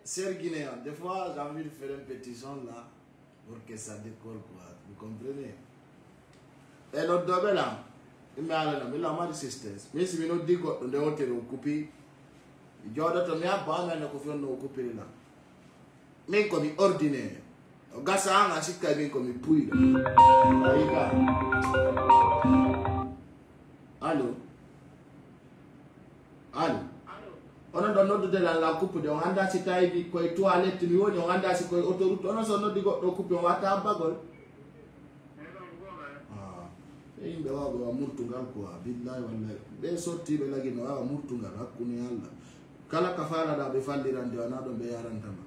sœurs guinéennes, des fois j'ai envie de faire un petit son là pour que ça décolle quoi. Vous comprenez? Et l'autre double là, il m'a dit mais la mère sisters, mais si nous dit qu'on doit être occupé, il y a d'autres mais pas mais nous confions occupé là. Mais comme ordinaire, au gars ça a aussi quand comme pouille là. Allô? Allô? On a donné de la coupe de on a si taille quoi toilette ni on a si quoi autoroute on a son de coupe on va tabagol. Ah, et il doit avoir murtunga quoi, billahi wallahi. Be sorti be lagi no a murtunga hakuni alla. Kala kafara da be falli rande on a do be yarantama.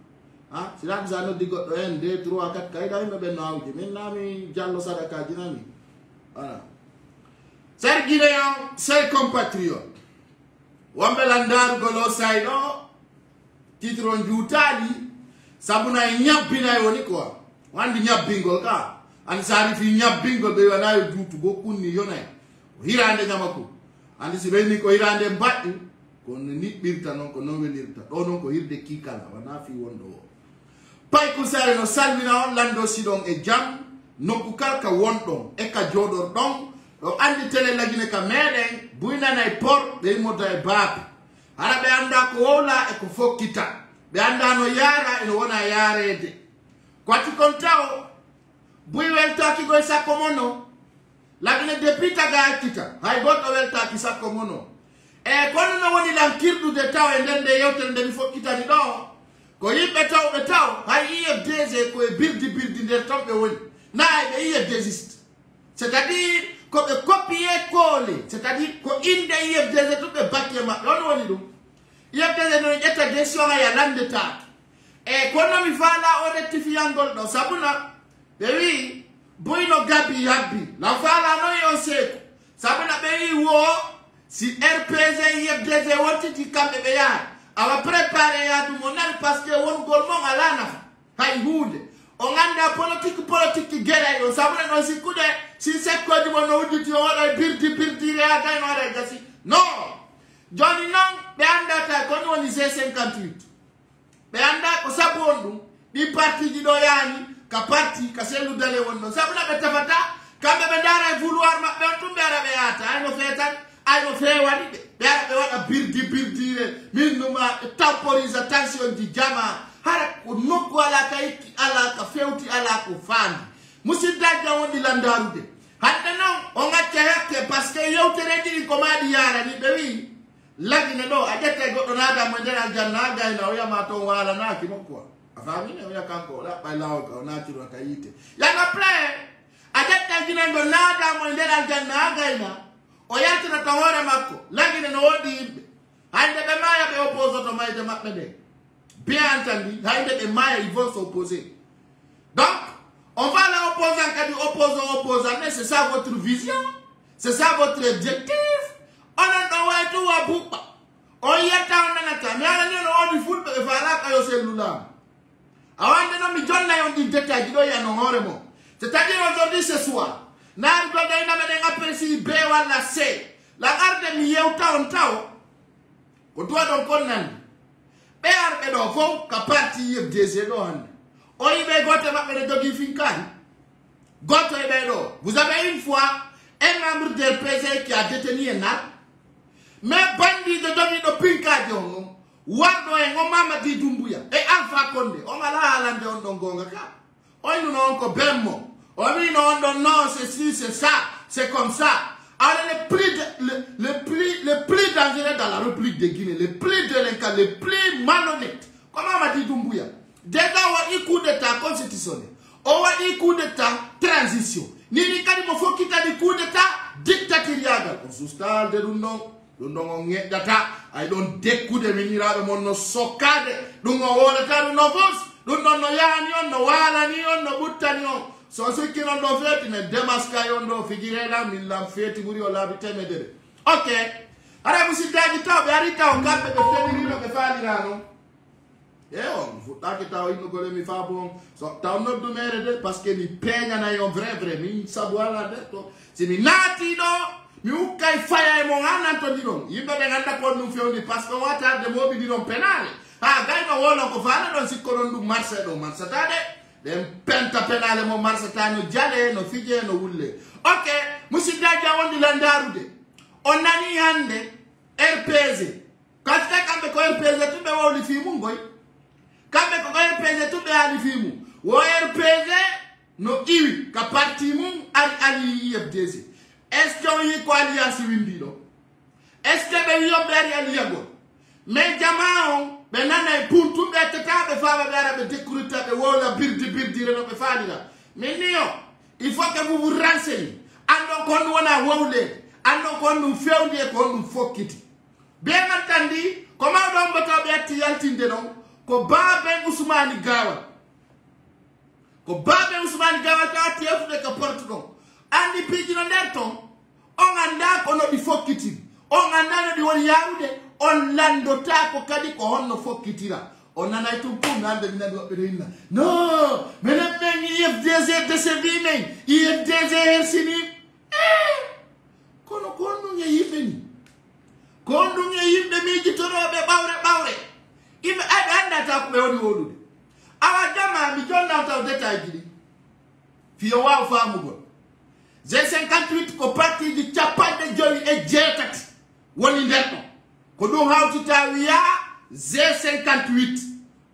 Ah, si la zano di go 1 2 3 4 kaida me be no awdi min nami jallo sadaka dinami. Voilà. Chers Guinéens, chers compatriotes. Wambelandar golo saido titron jutali sabuna nyabina yoni kwa wandi nyabingo ka an sari fi nyabingo be wana jutu goku ni yona hirande nyamaku andi sibeni ko hirande mbatti ko ni birta non ko non welirta do non ko hirde kikala wana fi wondo pay ko sare no salmina on lando sidon e jam nokku kalka wondon e ka jodor don o andi tele lagine ka meden buina na por be mota e bab ara be anda ko wola e ko fokita be anda no yara eno wona yarede kwati kontao bui welta ki go sa komono lagine depita ga kita hay goto welta ki sa komono e kono no woni lan kirdu de taw e ndende yewtere nde mi fokita ni do ko yimbe taw hay iye dese ko e birdi de tombe woni na e iye desist c'est-à-dire ko be copier coller c'est-à-dire ko inde yebdeze to be bakke ma don woni dum yebdeze no jetta gestion ya lande ta e kono mi fala o rectifiangol do sabuna be wi boyno gabi yabbi la fala no yo seko sabuna be wi wo si rpg yebdeze wonti ti kambe be ya awa préparer ya du monal parce que won gol mo alana hay hude on anda politique gere yo sabuna no si kude si c'est quoi du monde où tu auras birdi réa no ara gasi non Johnny non be anda ta kono ni 58 be anda ko sabondu di parti di doyani ka parti ka selu dale wonno sabuna be tafata kambe be dara vouloir ma be tumbe ara be ata ay no fetan ay no fewani be ara be wada birdi re minuma temporise attention di jama hara ko nokku ala kayki ala ka fewti ala ko fandi musidda wondi landarude hande non on ngacca hakke parce que yewtere di ko madi yara ni be wi lagine do a jette goddo nada mo ndel aljanna gayna o yama to wala naki mokko afami ne o yakanko la baylaw ko natiro kayite ya na plein a jette gine do nada mo ndel aljanna gayna o yatira to hore makko lagine no wodi yimbe hande be maya be opposo to mayde mabbe de bien entendu hande be maya ils vont s'opposer donc on va la opposer opposant, mais c'est ça votre vision, c'est ça votre objectif. On a trouvé tout à bout. On y est en Nanata, mais on a dit foot, il fallait que je cellula. Avant de nous donner un détail, il y a un horrement. C'est-à-dire aujourd'hui, ce soir, nous avons apprécié B ou la C. La garde de Mieuta en Tao, qu'on doit donc connaître. B et donc, qu'à partir des édons. Vous avez une fois un membre del PC qui a détenu un arme, mais bandit de Domino Pinkadio, Wando et Omama di Dumbuya, et Alpha Condé, on va la lande en Dongonga. On nous a encore Bemmo, on nous non, c'est ci, c'est ça, c'est comme ça. Alors le plus dangereux dans la République de Guinée, le plus délinquant, le plus malhonnête, comment m'a dit Dumbuya? Déjà, on a eu coup d'état constitutionnel. On a eu coup d'état transition. Nini kadi mo foki kadi coup d'état dictatorial. On sustal de l'undong. L'undong on y data. I don't take coup de minira de mon sokade. L'undong on a kadu no vos. L'undong no yani on no wala ni on no butani on. So ceux qui n'ont pas fait, ne démasquent on no figure là, mais l'ont fait, tu mourras là, bité me dé. Ok. Alors vous sites à l'ita, berita on gape de féminin de faire l'irano. On faut que tu aies une mi fa bon. So ta no do mere parce que mi pegna na yo vrai mi saboa la detto. Se mi nati do mi ukai faya e mo ana to di non. Yimbe be ganda ko no fioni parce que wata de mobi di non penale. ha gay no wolo ko fala don sikko don dum marché do marché tade dem penta penale mo marché tano jale no fije no wulle ok musidda jawondi landarude on nani hande RPZ kasta kambe ko RPZ tumbe woli fi mu ngoy kambe ko RPZ tumbe ali fi mu wo RPZ no iwi ka parti mu ali FDC est-ce que yi ko alliance windido est-ce que be yo be ali yago mais jamao be nana puntu be tata be fa be ara be décruter be wola birdi reno be falira mais nio il faut que vous vous renseignez ando kon wona wowle ando kon nu fewde ko nu fokkiti be ngantandi ko ma do mbato be atti yaltinde non ko baabe Ousmane Gawa ta atti efude ka porte don andi piji no nder ton on anda ko no di fokkiti on anda no di won yarude on landota ko kadi ko honno fokkitira on nanay tum pum nande mi nandi wobbe inna no menen men IFDC de se binen IFDC hersini kono kono nge yimbe ni kono nge yimbe mi jitorobe bawre ibe anda ta ko be woni wodude awa jama mi jonna taw detail jidi fiyo wa faamu go G58 ko parti di capande joli e jeetati woni nderto ko dum hawtita wiya G58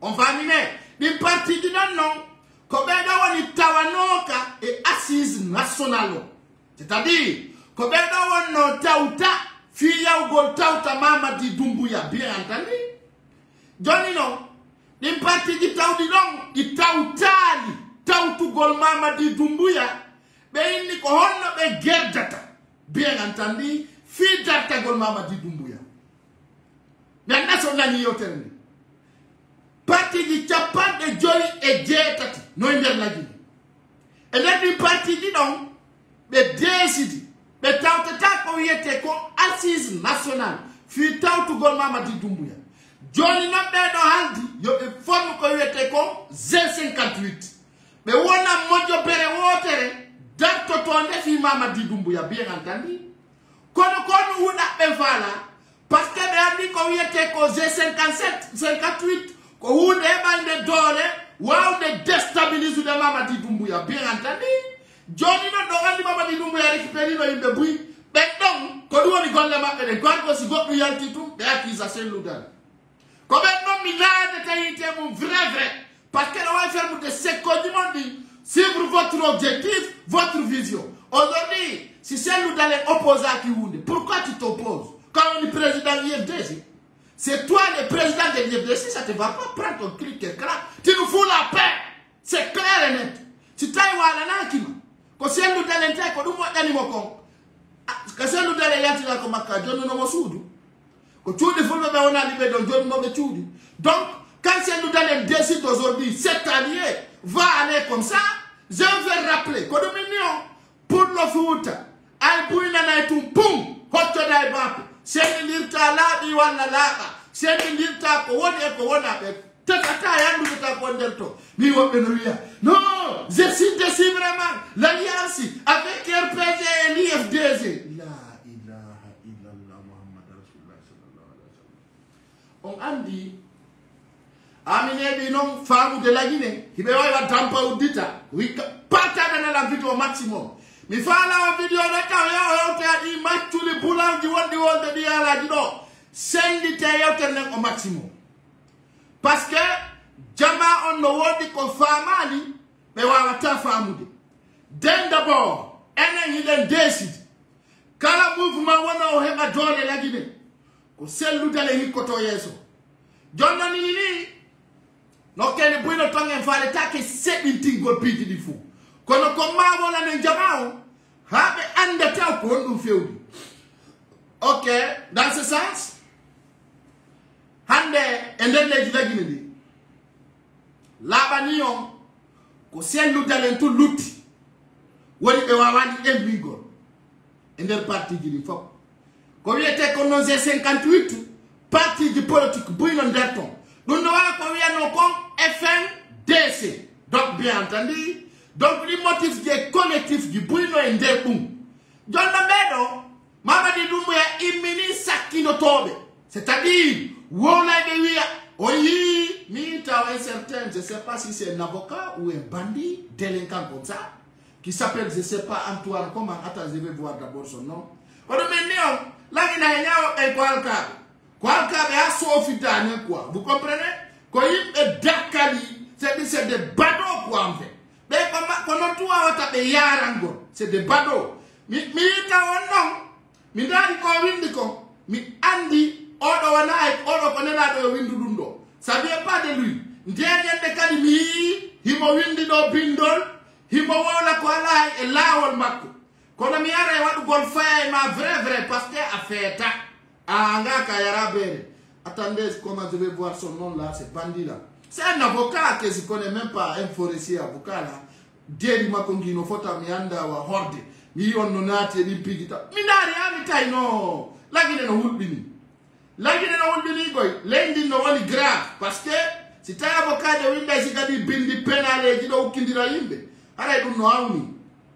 on famine di parti di non ko be do woni tawanoka e assise nationale c'est-à-dire ko be do wonno tawta fi yawgol tawta Mamadi Doumbouya bien entendu joni non di parti di tawdi non di tawtali tawtugol Mamadi Doumbouya be inni ko honno be gerdata bien entendu fi dartagol Mamadi Doumbouya mais naso nani yoterni parti di capande joli e jeetati no nder lagi e nder di parti di non be desidi be tawtata ko yete ko assise nationale fi tawtugol Mamadi Doumbouya joni no be do haldi yo be forme ko yete ko G58 be wona mojo bere wotere darto tonde fi Mamadi Doumbouya bien entendu kono wuda be fala parce que be andi ko yete ko G57 58 ko hunde bande dole wawde déstabiliser de Mamadi Doumbouya bien entendu joni no do andi Mamadi Doumbouya récupérer no yimbe buy be don ko du woni golle mabbe de gorko si goddu yalti tum be accusation ludal ko be non mi laade tayite mon vrai parce que on va faire de ce qu'on dit suivre votre objectif, votre vision. Aujourd'hui, si c'est nous d'aller opposer à Kiwunde, pourquoi tu t'opposes? Quand on est président de l'IFDC, c'est toi le président de l'IFDC, ça ne te va pas prendre ton clic et crack. Tu nous fous la paix. C'est clair et net. Si tu as un anakima, quand c'est nous d'aller entrer, quand nous avons quand c'est nous d'aller entrer comme un cadre, nous n'avons pas de quand tu dis que on a libéré donc Dieu nous n'a donc, quand c'est nous d'aller décider aujourd'hui, cet allié va aller comme ça, je vais rappeler que nous pour nos foot, Albouina na etum pum, hotto dai bap, c'est l'irta la di wana laba, c'est l'irta ko wona be, tata yandu ta ko ndelto, ni wobe no wiya. Non, je cite vraiment l'alliance avec RPZ et l'IFDC. La ilaha illallah Muhammad Rasulullah sallallahu alaihi wasallam. On andi amine bi non famu de la Guinée, qui be wa tampa udita, oui partage dans la vidéo au maximum. Mi fala o video de ka yo te di matuli bulangi wondi wonde di ala di do sendi te yo te nen au maximum parce que jama on no wodi ko famali be wa ta famude den d'abord enen yiden décide kala mouvement wona o heba dole la Guinée ko sellu dale hikoto yeso jonna ni no ken buino tongen fale take sebinti gol piti di fu kono ko ma wala ne jamao habe andata ko ndum fewdi. OK, dans ce sens hande endeleji la Guinée di labani on ko sellu dalen to lutti woni be wawani embigol ender parti di fop ko wiete ko non G58 parti di politique buino nderton dum no wala ko wiano ko FNDC donc bien entendu. Donc, les motifs des collectifs du Bruno et Ndeboum. John Namedo, Mamadi Doumbouya, Imini Sakino Tobe. C'est-à-dire, Wona de Wia, Oui, mais tu as un certain, je ne sais pas si c'est un avocat ou un bandit, délinquant comme ça, qui s'appelle, je ne sais pas, Antoine, comment, attends, je vais voir d'abord son nom. On me dit, là, il y a un Kwalkabe a sofitane quoi. Vous comprenez? Quand il est Dakali, c'est des badauds quoi en fait. Mais comment tu as tapé Yarango? C'est des badauds. Mi ta non. Mi dari ko windi ko. Mi andi odo wana e odo konela do windu dundo. Ça vient pas de lui. Ndiye de kadi mi himo windi do bindol. Himo wala ko ala e lawol makko. Kono mi ara e wadu gol fay ma vrai parce que a fait ta. Attendez, comment je vais voir son nom là, ce bandit là. C'est un avocat que je ne connais même pas, un forestier avocat là. Deri makongino fota mianda wa horde. Mi on nonati ni pigita. Minari amitai no. Lagine no hulbini. Lagine no hulbini goy. Lendi no wani grave. Parce que si tu es avocat de winda si kadi bindi penale jido ukindira yimbe. Ara idu no auni.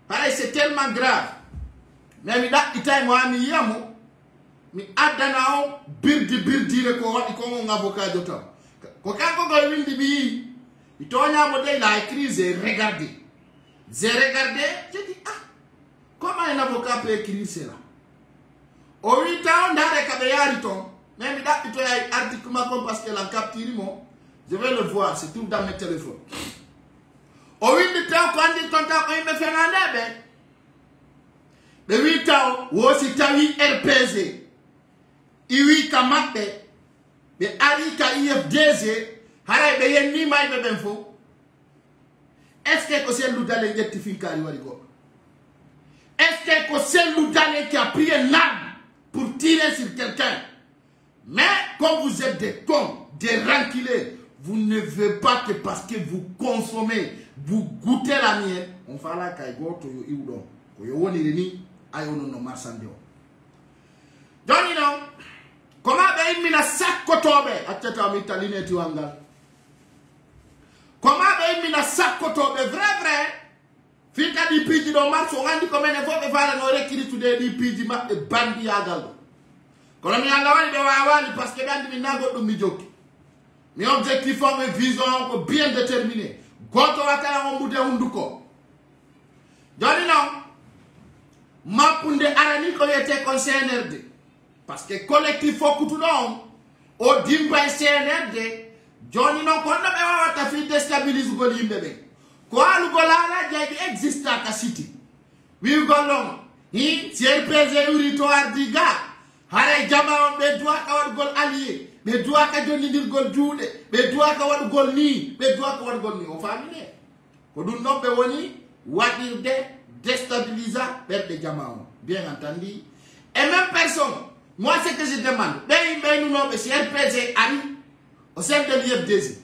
Ara c'est tellement grave. Mais mi da itai mo ami yamo. Mi adanao birdi le ko wadi ko mon avocat jotam ko kanko go windi bi itonya mo de la écrit j'ai regardé j'ai dit ah comment un avocat peut écrire cela o 8 ans ndare ka be yari ton même da ito ay article ma comme parce que la capture mo je vais le voir c'est tout dans mes téléphones o windi taw ko andi tonta ko yimbe fenande be 8 ans wo si tawi RPG Iwi kamate be ari ka IFDG haray be yen ni may be ben fo est-ce que c'est l'oudale qui fikari wari go est-ce que c'est l'oudale qui a pris une arme pour tirer sur quelqu'un mais comme vous êtes des cons des rancilés vous ne veux pas que parce que vous consommez vous goûtez la mienne on fa la kay go to yo iwdon ko yo woni ni ayono no marsande o doni non. Comment be imina sakotobe atata mi taline ti wangal. Comment be imina sakotobe vrai fika di piji do marso ngandi ko mene fo be fala no rekiri tude di piji ma e bandi yagal. Kono mi anga wani be wawali parce que bandi mi nago dum mi jokki. Mi objectif o me vision ko bien déterminé. Goto wakala on bude hunduko. Joni non. Mapunde arani ko yete CNRD. Parce que collectif faut au dimba CNRD Johnny non konda be wata fi déstabilise go limbe be ko alu go la jegi existe à city wi go long hi CRPG uri to ardiga hare jama on be doa ka wad gol allié be doa ka joni dir gol juude be doa ka wad gol ni be doa ka wad gol ni o famine ko dun no be woni wadirde déstabiliser be jama on bien entendu et même personne. Moi, ce que je demande, nous non, mais si RPG arrive au sein de l'IFDG,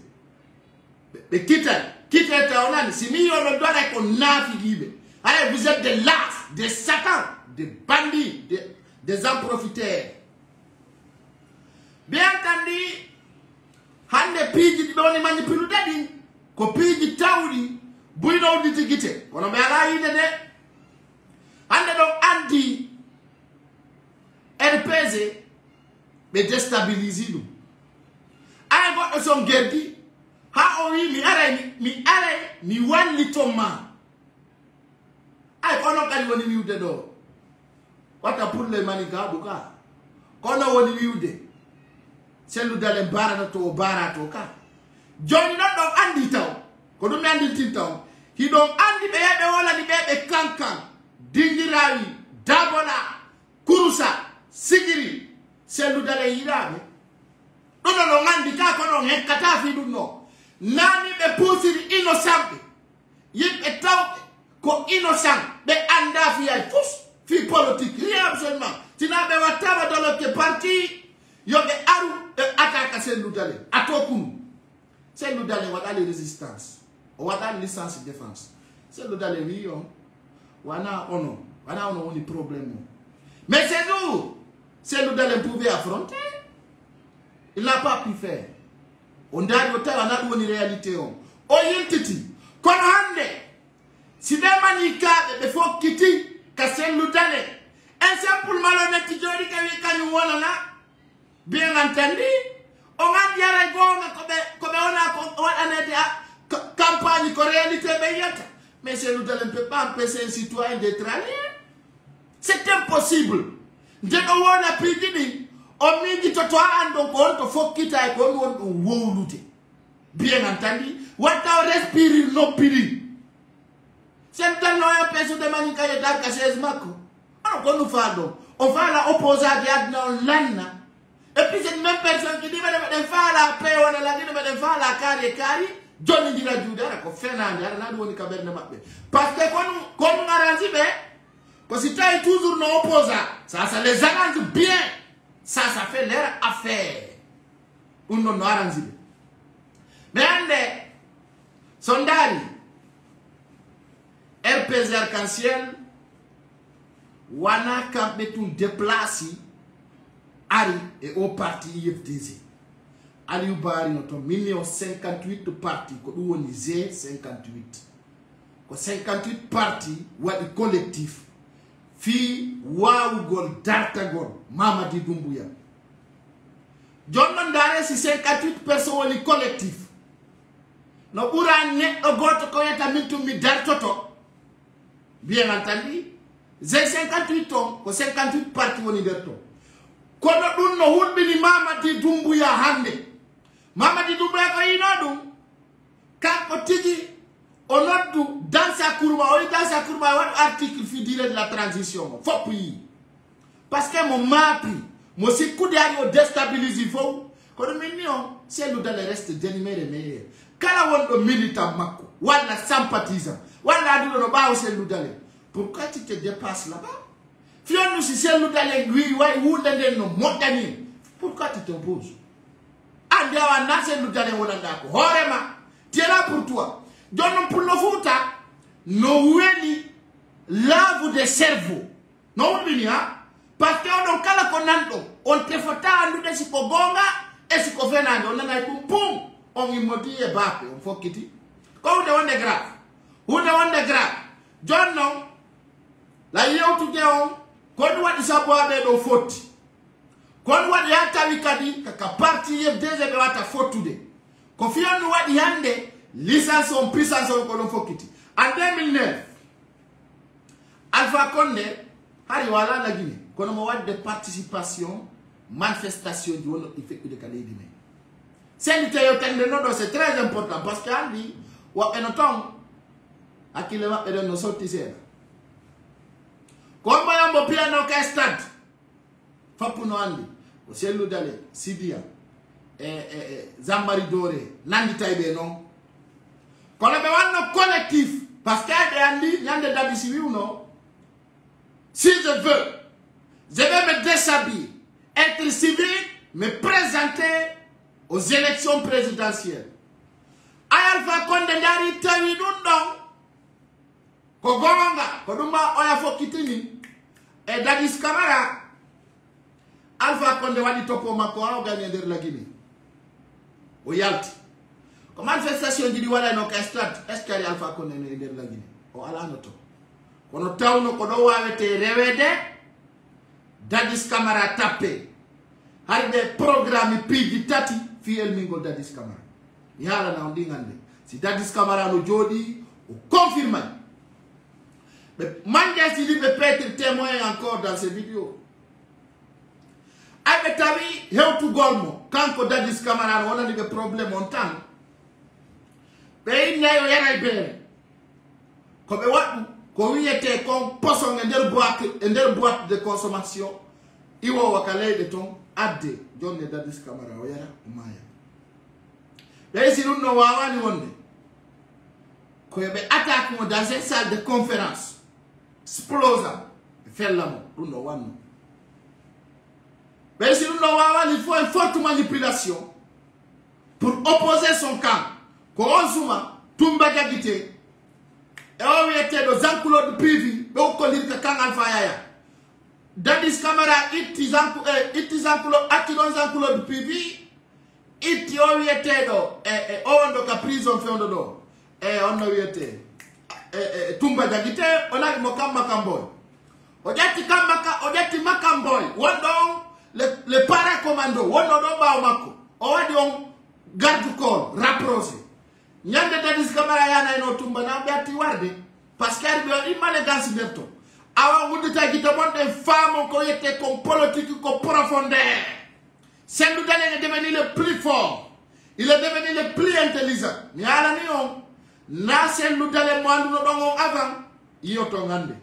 mais quittez on si nous on doit être qu'on a figuré. Allez, vous êtes des lâches, des satans, des bandits, des en profiteurs. Bien entendu, hande pigi doni manipulu dadi, ko pigi taudi, buino di tigite. Kono me ala ide de, hande donc andi. RPG be déstabiliser nous. Ay go son gerdi ha o wi mi ara mi walli toma. Ay kono kali woni wiude do. Wata pour les maniga buka. Kono woni wiude. Selu dale bara to bara to ka. Joni no do andi taw. Ko dum andi tin taw. Hi do andi be yebe wala di be kankan. Dingirawi, dabola, kurusa. Sigiri selu dale yirabe no ngandi ka kono hekata fi dunno nani be pusiri innocent yimbe taw ko innocent be anda fi ay tous fi politique rien absolument tina be wataba dans le parti yo be aru e attaque selu dale atokun selu dale wada les résistance o wada licence défense selu dale wi yo wana ono woni problème mais c'est nous. C'est nous d'aller pouvoir affronter. Il n'a pas pu faire. On a une réalité. On yintiti. Kon hande. Si des manika de faut quitter, casser nous d'aller. Un simple malhonnête qui joli quand nous voilà là. Bien entendu. on a diara gonga comme on a campagne ko réalité beyata. Mais Cellou Dalein ne peut pas empêcher un citoyen d'être allié. C'est impossible. Je ne plus dire, on me dit que toi, on faut quitter on bien entendu, on respire nos piri. C'est un temps où personne de manika est dans la chaise mako. Alors, nous faisons, on va la opposer à l'an. Et puis, c'est une même personne qui dit, mais faire la paix, on a la dit, mais faire la carrière. Johnny dit la Juda, qu'on fait parce que quand on arrange bien, parce que tu toujours nos opposants, ça les arrange bien. Ça fait leur affaire. On nous arrange bien. Mais ande, sondari, RPZ arc-en-ciel, wana kambetou déplacé, Ari et au parti IFDZ. Aliou Bari notre 58 partis, ko on 58. Ko 58 partis wa di collectif. Fi wawu gol darta gol Mamadi Doumbouya. John Mandare si 58 personnes wali collectif. No ura ne goto ko yata mintu mi dartoto. Bien entendu, j'ai 58 ans, ko 58 partis woni derto. Kono dun no hulbini Mamadi Doumbouya hande. Mamadi Doumbouya ko inodum kako tigi onodou dans sa courbe article fi dire de la transition faut puis parce que mon mapi mo si kudari o déstabiliser fo ko do minio Cellou Dalein reste dénuméré meilleur kala wondo militant makko wala sympathisant wala du no ba Cellou Dalein pourquoi tu te dépasses là-bas fionu si Cellou Dalein lui way wunda den no modani pourquoi tu t'imposes Andiawa na Cellou Dalein wonanda ko horema tu es là pour toi. Donc pour le fouta, nous weli lave des cerveaux. Non binia parce que on kala konando, on te fota andu de sikogonga et sikofenando, on na pum on imodi e bape, on faut kiti. Ko de wonde grave. Wonde grave. John non. La yeu tu on ko do wadi sabo abe do foti. Ko do wadi ata wikadi kaka parti IFDZ be wata fotude. Ko fion no wadi hande licence en puissance au colon Fokiti. En 2009, Alpha Condé, Hariwala la Guinée, qu'on a de participation, manifestation du effet de Calais Guinée. C'est très important parce qu'on dit, ou un autre, à qui le va et nos sorties. Comme on a un piano qui est stade, Fapouno Andi, Cellou Dalein, Sidia, Zambari Doré, Nandi Taïbe, non? Quand on a un collectif, parce qu'il y a des dates civiles ou non, si je vais me déshabiller, être civil, me présenter aux élections présidentielles. Alpha Condé Dari Tawi Dundong, Kogonga, Kodumba Oya Fokitini, et Dadis Camara, Alpha Condé Wadi Topo Makora, gagné de la Guinée. Au Yalti. Manifestation di wala no kastat est-ce qu'il y a Alpha Condé ne der la Guinée o ala noto kono tawno ko do wawete rewede Dadis Camara tapé har des programmes pidi tati fi el mingol Dadis Camara yala na ndingande si Dadis Camara no jodi o confirme mais Mandé si peut être témoin encore dans ces vidéos avec tawi hewtu golmo kanko Dadis Camara wona des problèmes on temps pays nayo yana ibere ko be wadu ko wiyete ko poson nder boîte de consommation iwo wakale de ton adde jonne Dadis Camara o yana umaya be si no wawani wonde ko be attaque mo dans une salle de conférence explosant fellamo no wanno be si no wawani il faut une forte manipulation pour opposer son camp. Kozuma, Tumba Gagite, et on était dans Zankulo de Pivi, mais on connaît que quand Alpha Yaya. Dadis Camara, Itizankulo, Akilon Zankulo de Pivi, Iti on était dans, et on a prison fait on do, et on a été, Tumba Gagite, on a Mokamba Kamboy. Ojati Kambaka, Ojati Makamboy, one down, le paracommando, one down Baumako. o wadi on garde corps rapproché nyande Dadis Camara yana ino tumba na biati warde parce que arbi imale gansi nerto awa wudita gita bonde femme ko yete comme politique ko profondeur Sendou Dalein est devenu le plus fort, il est devenu le plus intelligent mi ala ni on na Sendou Dalein mo andu no dongo avant yoto ngande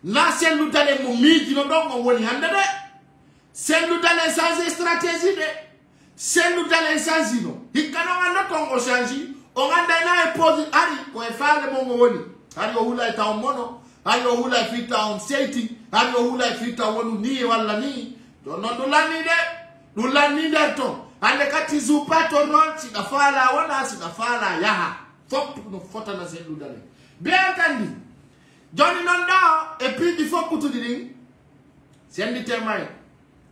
na Sendou Dalein mo miji no dongo woni hande de Sendou Dalein sans stratégie de Sendou Dalein sans ino hikana wanda tongo changi o nganda na pose ari ko e faale mo woni ari o hula ta mono ari o hula fita on seti ari o hula fita wonu ni wala ni do non do lani de to ande kati zupato non si da fala wana si da fala yaha fop no fota na Sendou Dalein bien entendu Johnny non do et puis il faut que tu dis sendi temay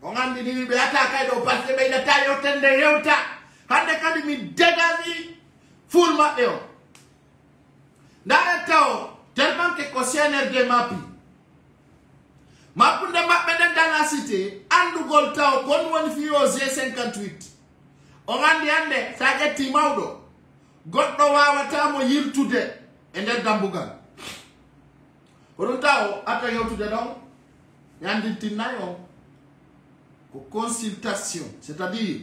on andi ni be ataka do parce que be da tayo tende yewta hande kadi mi degali full ma eo ndara taw tellement que concerneur de mapi mapunde mabbe dans la cité andu gol taw kon woni fi o G58 on andi ande sagati mawdo goddo wawata mo yirtude e nder dambugal oɗon taw ata yewtude ɗon yandintinnayo ko consultation c'est-à-dire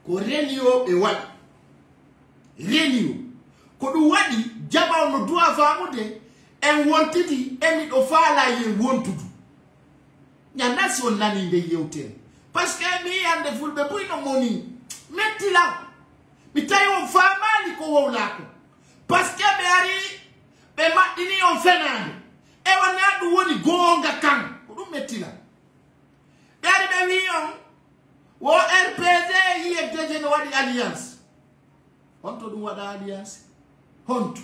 ko réunion e waɗi réunion ko ɗum waɗi jaɓaw no duwa famude en wontidi emi ɗo faala ye wontudu ñanda si on nani nde yewtere par ce que mi yande fulɓe buyno moni metti law mi tawi on famani ko wowlako par ce que ɓe ari ɓe maɗɗini on fenade e wona ɗum woni gonga kan ko ɗum metti law ɓe ari ɓe wi on wo RPD IFDG no waɗi alliance honto ɗum waɗa alliance honto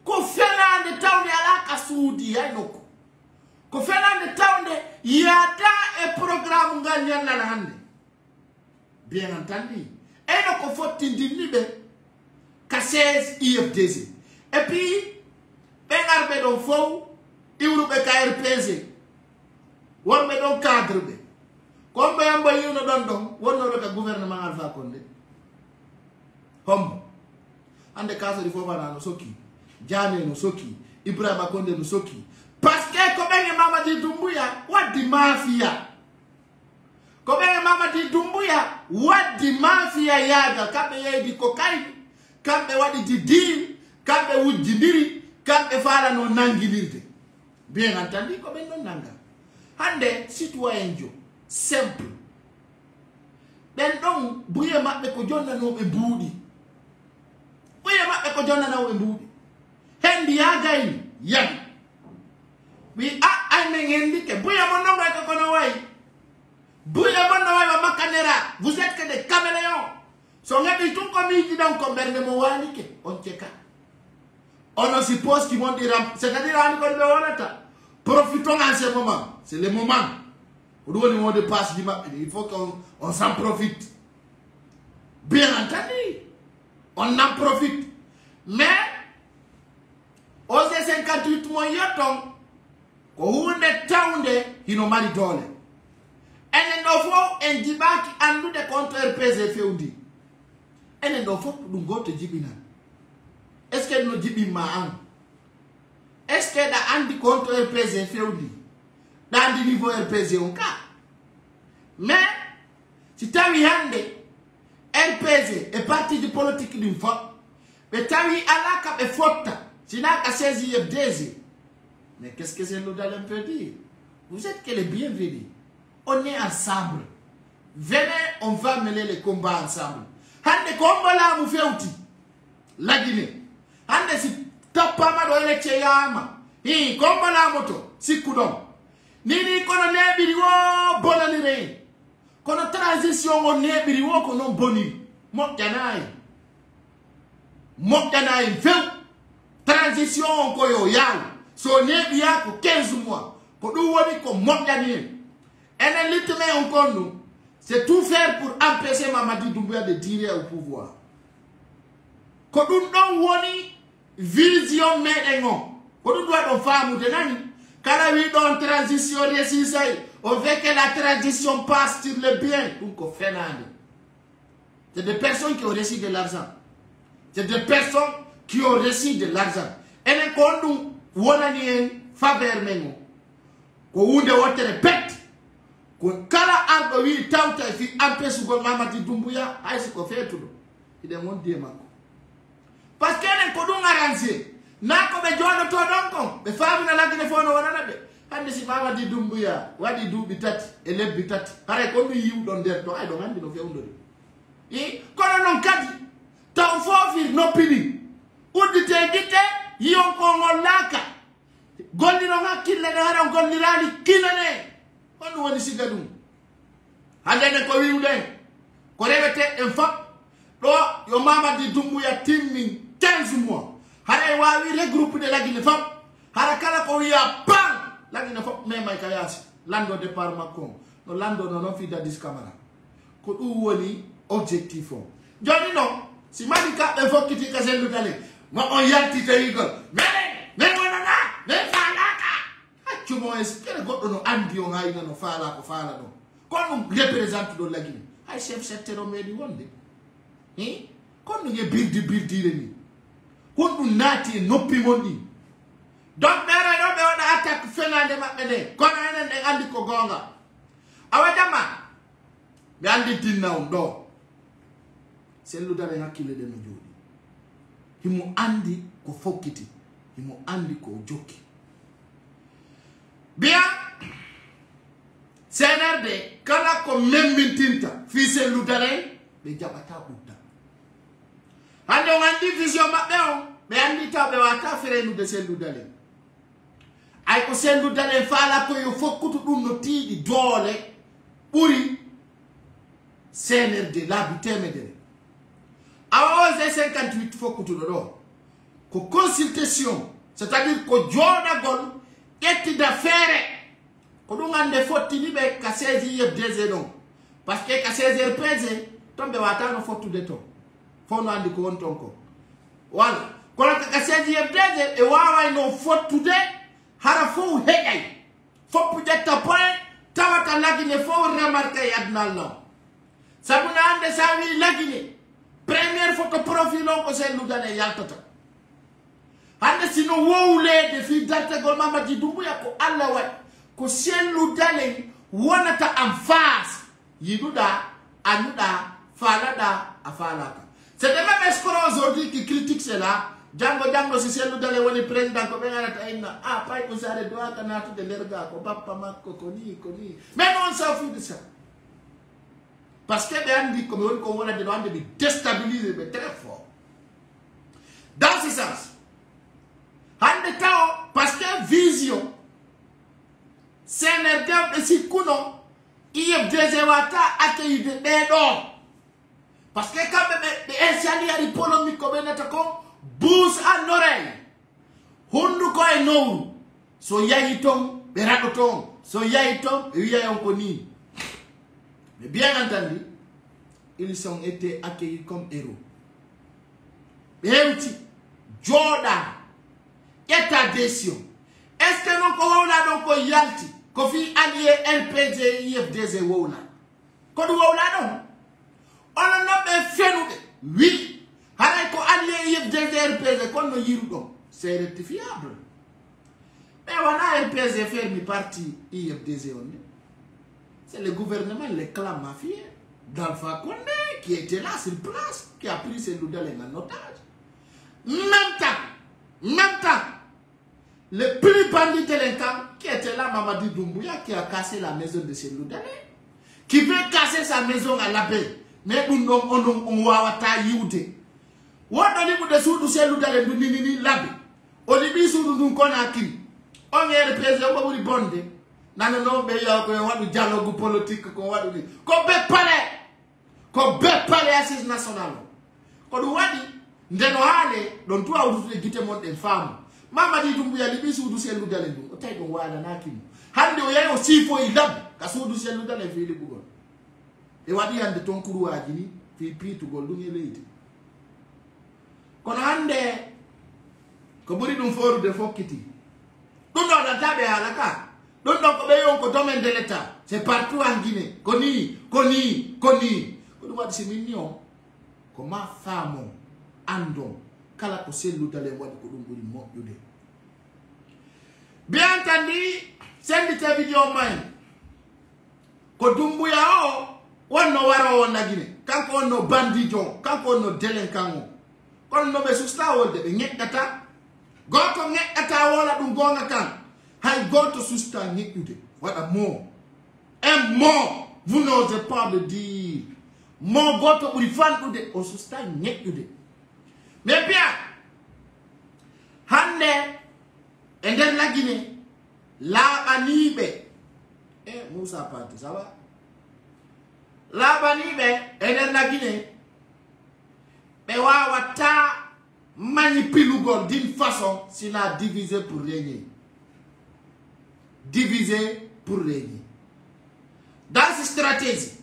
ko fenade tawde alaka suudi hay nokku ko fenade tawde yata e programme ngal ñannana hande bien entendu eno ko fottindinni ɓe ka 16 IFDG et puis ɓe garɓe ɗon fof iwruɓe ka RPG wonɓe ɗon cadre ɓe komɓe yambo yiwno ɗon ɗon wonnoɓe ka gouvernement Alpha Condé hombo hande kasori fofana no sokki Diané no sokki Ibrahima Condé no sokki parce que ko ɓen e Mamadi Doumbouya waddi mafia ko ɓen e Mamadi Doumbouya waddi mafia yaaga kamɓe yeydi ko kaydi kamɓe waɗi di deal kamɓe wujjidiri kamɓe falano nangilirde bien entendu ko ɓen ɗon nanga hande citoyen jo simple ɓen ɗon buye maɓɓe ko jonnanoɓe mbuuɗi buye maɓɓe ko jonnanoɓe mbuuɗi hendi yagayni yadi wi aymen hendike buye mon non way kono way buye mon no way wa makanera vous êtes que des caméléons so ngeɓi tun ko miiji ɗon ko ɓernde mo walike on ceka on suppose qu'ils vont dire c'est-à-dire ani ko ɓe wonata profitons en ce moment c'est le moment où on mot de passe du map il faut qu'on s'en profite bien entendu on en profite mais au G58 mo yotton ko hunde tawnde hino mari dole enen ɗo fof en jiɓaki andude contre RPG fewdi enen ɗo fof ɗum goto jiɓinan est ce que no jiɓinma an est ce que ɗa andi contre RPG fewdi ɗa andi niveau RPG on ka mais si tawi hande RPG e parti du politique ɗum fot ɓe tawi ala ka ɓe fotta sina ka 16 IFDG mais qu'est-ce que Sendou Dalein peut dire? Vous êtes que les bienvenus. On est ensemble. Venez, on va mener les combats ensemble. Hande combat là vous fait outil. La Guinée. Hande si tapama do eleche yama. Hi combat là moto si kudon. Nini kono nebiri wo bonani re. Kono transition o nebiri wo kono boni. Mokyanai. Mokyanai feu. Transition ko yo yaw. So nebi yako 15 mois. Ko du woni ko mokani. Et l'ultime encore nous, c'est tout faire pour empêcher Mamadi Doumbouya de tirer au pouvoir. Ko du don woni vision medengo. Ko du doit don femme de nani. Kala wi don transition resisai. On veut que la transition passe sur le bien. Donc ko fenande. C'est des personnes qui ont reçu de l'argent. C'est des personnes qui ont reçu de l'argent. Et les condom, wonanien, faveur mengo. Ko wunde wotere pet. Ko kala arba wi tawta fi ampesu go Mamadi Doumbouya, ay si ko fetudo. Il est mon diemako. Parce que les condom arrangé. Nako be jono to donko. Be famu na lagine fono wanana be. Hande si Mamadi Doumbouya, wadi du bitati, ele bitati. Hare ko mi yiw don der to ay do hande no fewndo. Kono non kadi taw fofi no pili udite gite yon ko ngolaka golli no hakkille de hara gollirali kinane on woni sigadum hande ko wiwden ko rewete en fap do yo Mamadi Doumbouya timmi 15 mois hara wawi regroupe de lagine fap hara kala ko wiya pan lagine fap memay kayasi lando départ makko no lando no fi dadis camara ko du woni objectif. Johnny non, si Malika évoque qui est le d'aller, moi on y a petit école. Mais voilà, mais falaka. Tu m'as expliqué le gars no andi on a no fala ko fala no. Quand on représente dans la Guinée, ay chef secteur medi wonde. Quand on y build ni. Quand on nati nopi mondi. Donc mera no be on attaque fenande mabede. Quand on andi ko gonga. Awadama. Be andi tinna on do. C'est le dare hakile de no jodi himu andi ko fokiti himu andi ko jokki bien senerde kala ko memmintinta fi c'est le dare be jabata utta hande on andi vision mabbe on be andi tabe wata ferenu de c'est le dare ay ko c'est le dare fala ko yo fokkutu dum no tiidi dole buri senerde labité medere. À 11h58, il faut que tu le donnes. Que consultation, c'est-à-dire que John Gol est d'affaires. Que nous avons des fautes qui sont 16h non. Parce que 16h pèse, tombe wata no faute de temps. Faut nous andi ko on tonko. Voilà. Quand 16h pèse et wawa no faute de hara fo heyay. Faut peut-être taper tawata lagine faut remarquer yadna non. Sabuna ande sawi lagine. Première photo profil on c'est nous donner yaltata. Hande sino wowle de fi darte gol Mamadi Doumbouya ko Allah wa ko sen lu dalen wonata en face yiduda anuda falada afalaka. C'est le même escroc aujourd'hui qui critique cela. Django si c'est lu dalen woni président ko benata inna pas ko sare doa kanatu de lerga ko papa makko koni. Mais on s'en fout de ça. Parce que les dit comme on a demandé de déstabiliser mais très fort. Dans ce sens, parce que vision, c'est un terme de si kuno, il y a des événements accueillis de bédon. Parce que quand même, les insialiers de polémique comme un attaquant, bouche à l'oreille. Hunduko et non. So yaïton, beraton, so yaïton, et yaïton koni. Mais bien entendu, ils ont été accueillis comme héros. Héros, Jordan, état d'adhésion. Est-ce que nous avons donc yalti, kofi allié LPG, IFDZ woula? Quand nous avons non, on a fait nous. Oui, avec allié IFDZ LPG, quand nous avons c'est rectifiable. Mais on a LPG fait une partie IFDZ. C'est le gouvernement, les clans mafieux d'Alpha Condé qui était là sur place, qui a pris ces loudales en otage. Même temps, le plus bandit délinquant qui était là, Mamadi Doumbouya, qui a cassé la maison de ces loudales, qui veut casser sa maison à la baie. Mais on va youde. On a dit que sous ces loudales, nous nini labi. Au début, sous nous connaissons. On est représenté, on va vous bonde. Nano no be yo ko wadu dialogue politique ko wadu ni ko be pale assise national ko du wadi ndeno hale don tuwa udu gite mon de femme Mamadi Doumbouya libisu udu selu dale du o tay do wala nakimu hande o yayo sifo ilab ka sudu selu dale fili bugon e wadi hande ton kuru ajini fi pitu gol du ngeleiti kono hande ko buri dum foru de fokiti dum do da tabe halaka. Donc, on domaine de l'État. C'est partout en Guinée. Koni. On doit dire c'est mignon. ko ma famo andon kala ko selludale wadi ko dum buri moƴƴude. Bien entendu, sendite video may ko Dumbuya o wonno waro o nagine kanko onno bandijo kanko onno délinquant o kono no be susta wolde be ñeddata goto ñeddata wala dum gonga kan hay goto susta ñeddude wada mo un mot vous n'osez pas le dire mo goto buri fandude o susta ñeddude. Mais bien hande e nder lagine laaɓaniɓe Moussa Pati ça va laaɓaniɓe e nder lagine ɓe wawata manipulugol d'une façon sina diviser pour régner. Diviser pour régner. Dans cette stratégie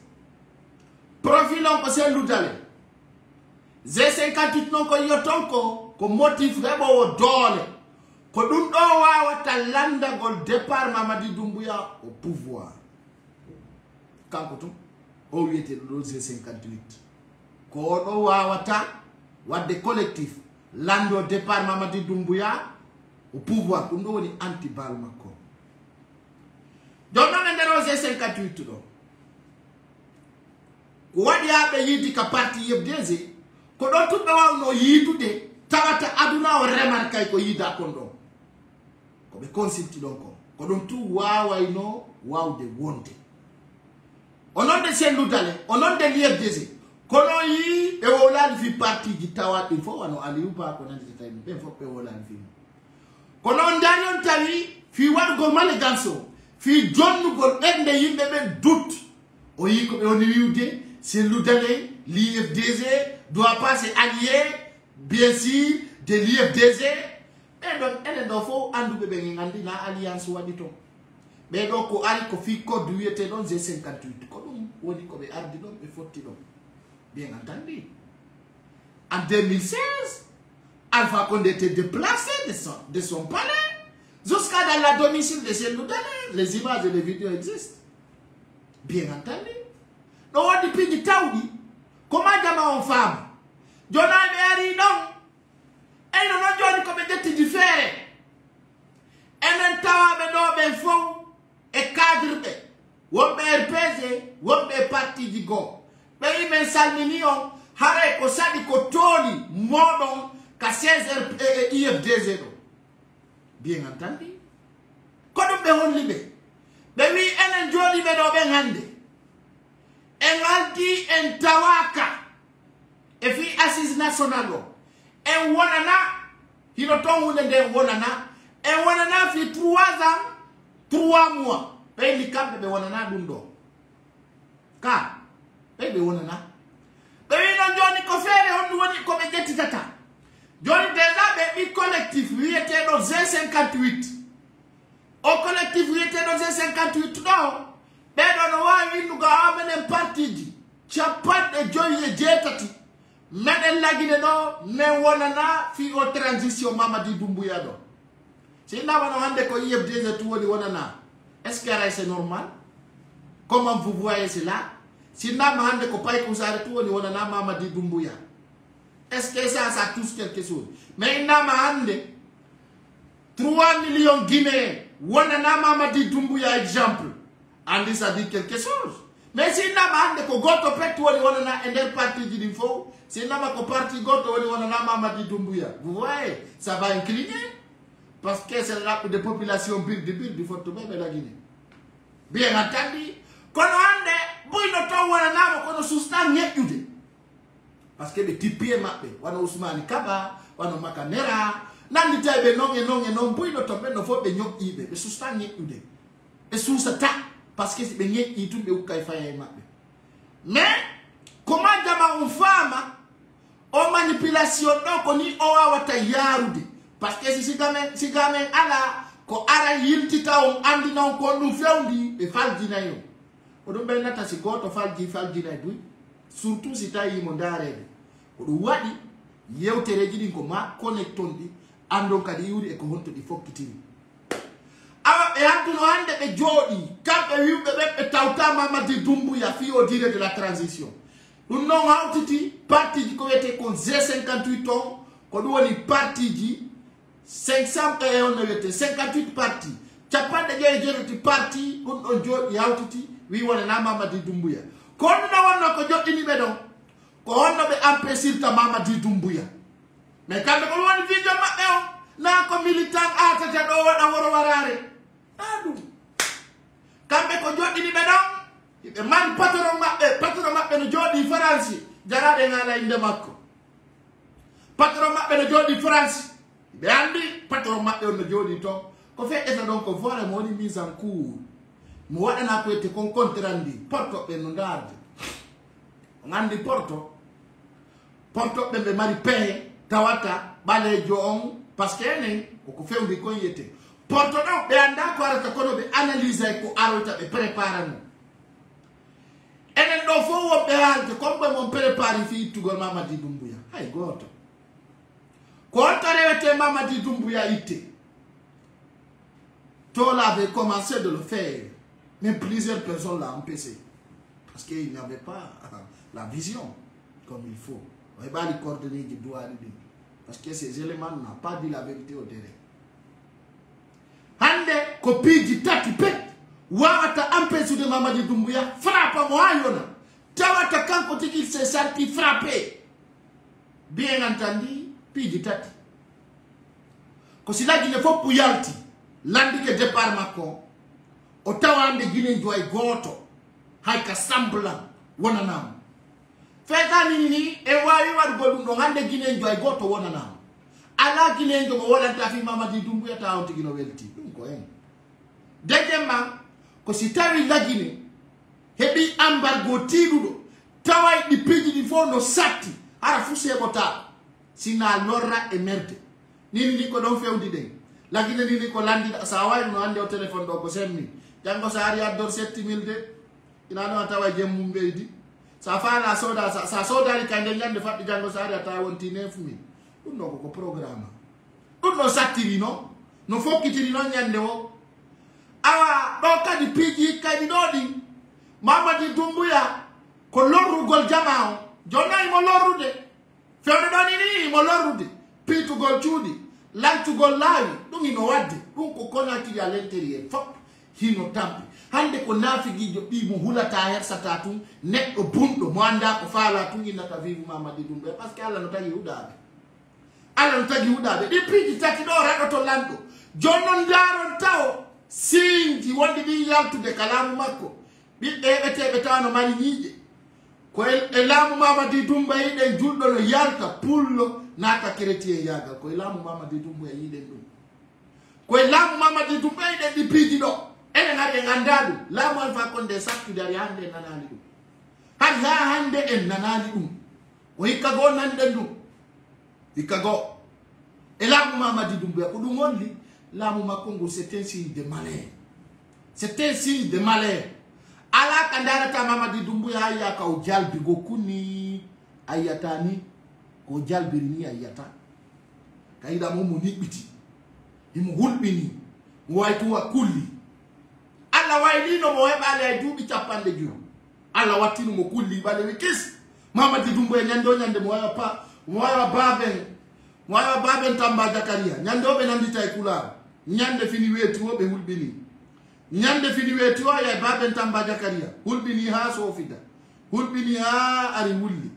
profilon ko selludale G58 non ko yotonko ko motif rebo o dole ko dum do wawata landagol départ Mamadi Doumbouya au pouvoir kanko tum o wiete do G58 ko do wawata wadde collectif lando départ Mamadi Doumbouya au pouvoir dum do woni anti bal makko donno ndero G58 do ko wadi abe yidi ka parti yebdeze ko do tubbe wawno yitude tawata aduna o remarkay ko yida kon do ko be consulti don ko don tu wawayno wawde wonde onon de selludale onon de yebdeze kono yi e wolani fi parti di tawat il faut wano aliou ba ko nandi tay be fo be wolani fi kono ndarion tawi fi wadgo maleganso fi jonnugol ende yimbe be doute o yi ko be woni wiwde selludale l'IFDZ doit pas se allier bien sûr de l'IFDZ et donc elle do fo andu be ngandi na alliance wadi to be do ko ari ko fi code wiete don G58 ko dum woni ko be ardi don be fotti don bien entendu en 2016 Alpha Condé était déplacé de son palais jusqu'à dans la domicile de Selludale. Les images et les vidéos existent bien entendu. No wadi pigi tawdi comment jama on femme jona be ari don e no joni ko be detti di fere enen tawa be do be fon e cadre be wobbe RPG wobbe parti di go be men salmini on hare ko sadi ko toli modon ka 16 IFDZ bien entendu ko dum be hon libe be wi enen joni be do be hande en aldi en tawaka e fi assise nationale en wonana hino ton hunde de wonana en wonana fi 3 ans 3 mois be li kambe be wonana dum do ka be wonana be no joni ko fere on woni ko be jetti tata joni déjà be bi collectif wiete do G58 o collectif wiete do G58 do bedo no wawi nuga amene parti di chapat joye jetati meden lagine no men wonana fi o transition Mamadi Doumbouya do si na wana hande ko IFDZ tout woni wonana est-ce que c'est normal comment vous voyez cela si na hande ko pay ko sare tout woni wonana Mamadi Doumbouya est-ce que ça touche quelque chose mais na hande 3 millions Guinéens wonana Mamadi Doumbouya exemple Andi ça dit quelque chose. Mais si n'a pas de goto petu woni wona ender parti di fo, si n'a pas ko parti goto woni wona Mamadi Doumbouya. Vous voyez, ça va incliner parce que c'est la de population du faut même la Guinée. Bien entendu, kono ande buino to wona namo kono sustan nyude. Parce que les tipie mappe, wana Ousmane Kaba, wana Makanera, nandi taybe non buino to be no fo be nyok ibe, be sustan nyude. Et sous ça parce que c'est bien il tout be ukay faye mabbe mais comment jama on femme o manipulation donc on y o wata yarude parce que si gamen ala ko ara yiltita on andi non ko dum fewndi be falji nayo o dum be nata si goto falji nay duy surtout si tayi mo darede ko dum wadi yewtere jidi ko ma connectondi ando kadi yuri e ko honto di fokkitini awa e antuno hande be jodi kambe wiwbe be tawta Mamadi Doumbouya fi au dire de la transition Nous non hautiti parti qui était con 58 ans, qu'on doit les parti qui 500 et on était 58 partis. Tu pas de guerre parti, on joue yautiti, oui, on a Mamadi Doumbouya. Quand on a que joue inibedon, quand on a apprécié ta Mamadi Doumbouya. Mais quand on a une vidéo maintenant, n'a comme militant à te dire, on a warare. Quand on joue inibedon, e man patron mabbe no jodi France jarade ngala inde makko patron mabbe no jodi France be andi patron mabbe no jodi to ko fe eta donc voilà mo ni mise en cours mo wadana ko ete kon contrandi porto be no ndarde ngandi porto be mari paye tawata balejo on parce que enen ko fewndi ko yete porto do be anda ko arata ko be analyser ko arota be préparer mo enen do fo wo be halte comme be mon préparer fi tugol Mamadi Doumbouya hay goto ko tarete Mamadi Doumbouya ité Tol avait commencé de le faire mais plusieurs personnes l'ont empêché parce qu'il n'avait pas la vision comme il faut on va les coordonnées qui doit aller parce que ces éléments n'ont pas dit la vérité au terrain hande copie du tatipet Wawata empêche de Mamadi Doumbouya frappe moi yona. Tawata quand côté qu'il s'est senti frappé. Bien entendu, puis du tati. Quand c'est là qu'il ne faut pouyalti, l'andi que départ Macron, au tawa de Guinée doit goto, haika semblant, wananam. Feka nini, e wawi wad golum no hande Guinée doit goto wananam. Ala Guinée doit wala tafi Mamadi Doumbouya ta onti gino welti. Deuxièmement, ko si tawi lagine hebi embargo tidudo tawai di piji di fondo satti ara fuse bota sina lorra e merde nini ko don fewdi den lagine nini ko landi sa way no ande o telephone do ko semmi jango sa ari ador 7000 de ina no tawai jemmum beydi sa fala soda sa soda ri kande nyande faddi jango sa ari ata wonti 9000 dum no ko programme dum no sattiri no fokkitiri no nyande o awa doka di piji kadi dodi Mamadi Doumbouya ko lorru gol jamao jona mo lorrude fewde doni ni mo lorrude pitu gol ciudi lantu gol lawi dum ino wadde dum ko konati à l'intérieur fop hino tampi hande ko nafigijo bi mo hulata hersata tum neddo bundo mo anda ko faala tum inata vivu Mamadi Doumbouya parce que Allah no tagi hudabe di piji tati do rado to lando jonnon daron taw sinji wonde bi yaltude kalamu makko bidde bete tano mari nyije ko elamu Mamadi Doumbouya yide juldo no yalta pullo nata chrétien yaga ko elamu Mamadi Doumbouya yide dum ko elamu Mamadi Doumbouya yide di piji do ene ngade ngandadu lamu alfa konde sakki dari hande nanani dum hande en nanani dum o hikago nande dum hikago elamu Mamadi Doumbouya ko dum wonni lamu makongo c'est un signe de malheur. C'est un signe de malheur. Ala kandara ta Mamadi Doumbouya aya ka ujalbi gokuni ayatani ko jalbi ni ayata. Kaida mo munibiti. Imu hulbini. Waitu wa kuli. Ala wailino mo heba ale dubi chapande juro. Ala watinu mo kuli bale wikis. Mamadi Doumbouya nyande mo pa mo baben tamba Jakaria nyande obe nandita ikula. Nyande fini wetu obe hulbini. Nyande fini wetu ya baben tamba Jakaria. Hulbini ha sofida. Hulbini ha ari wulli.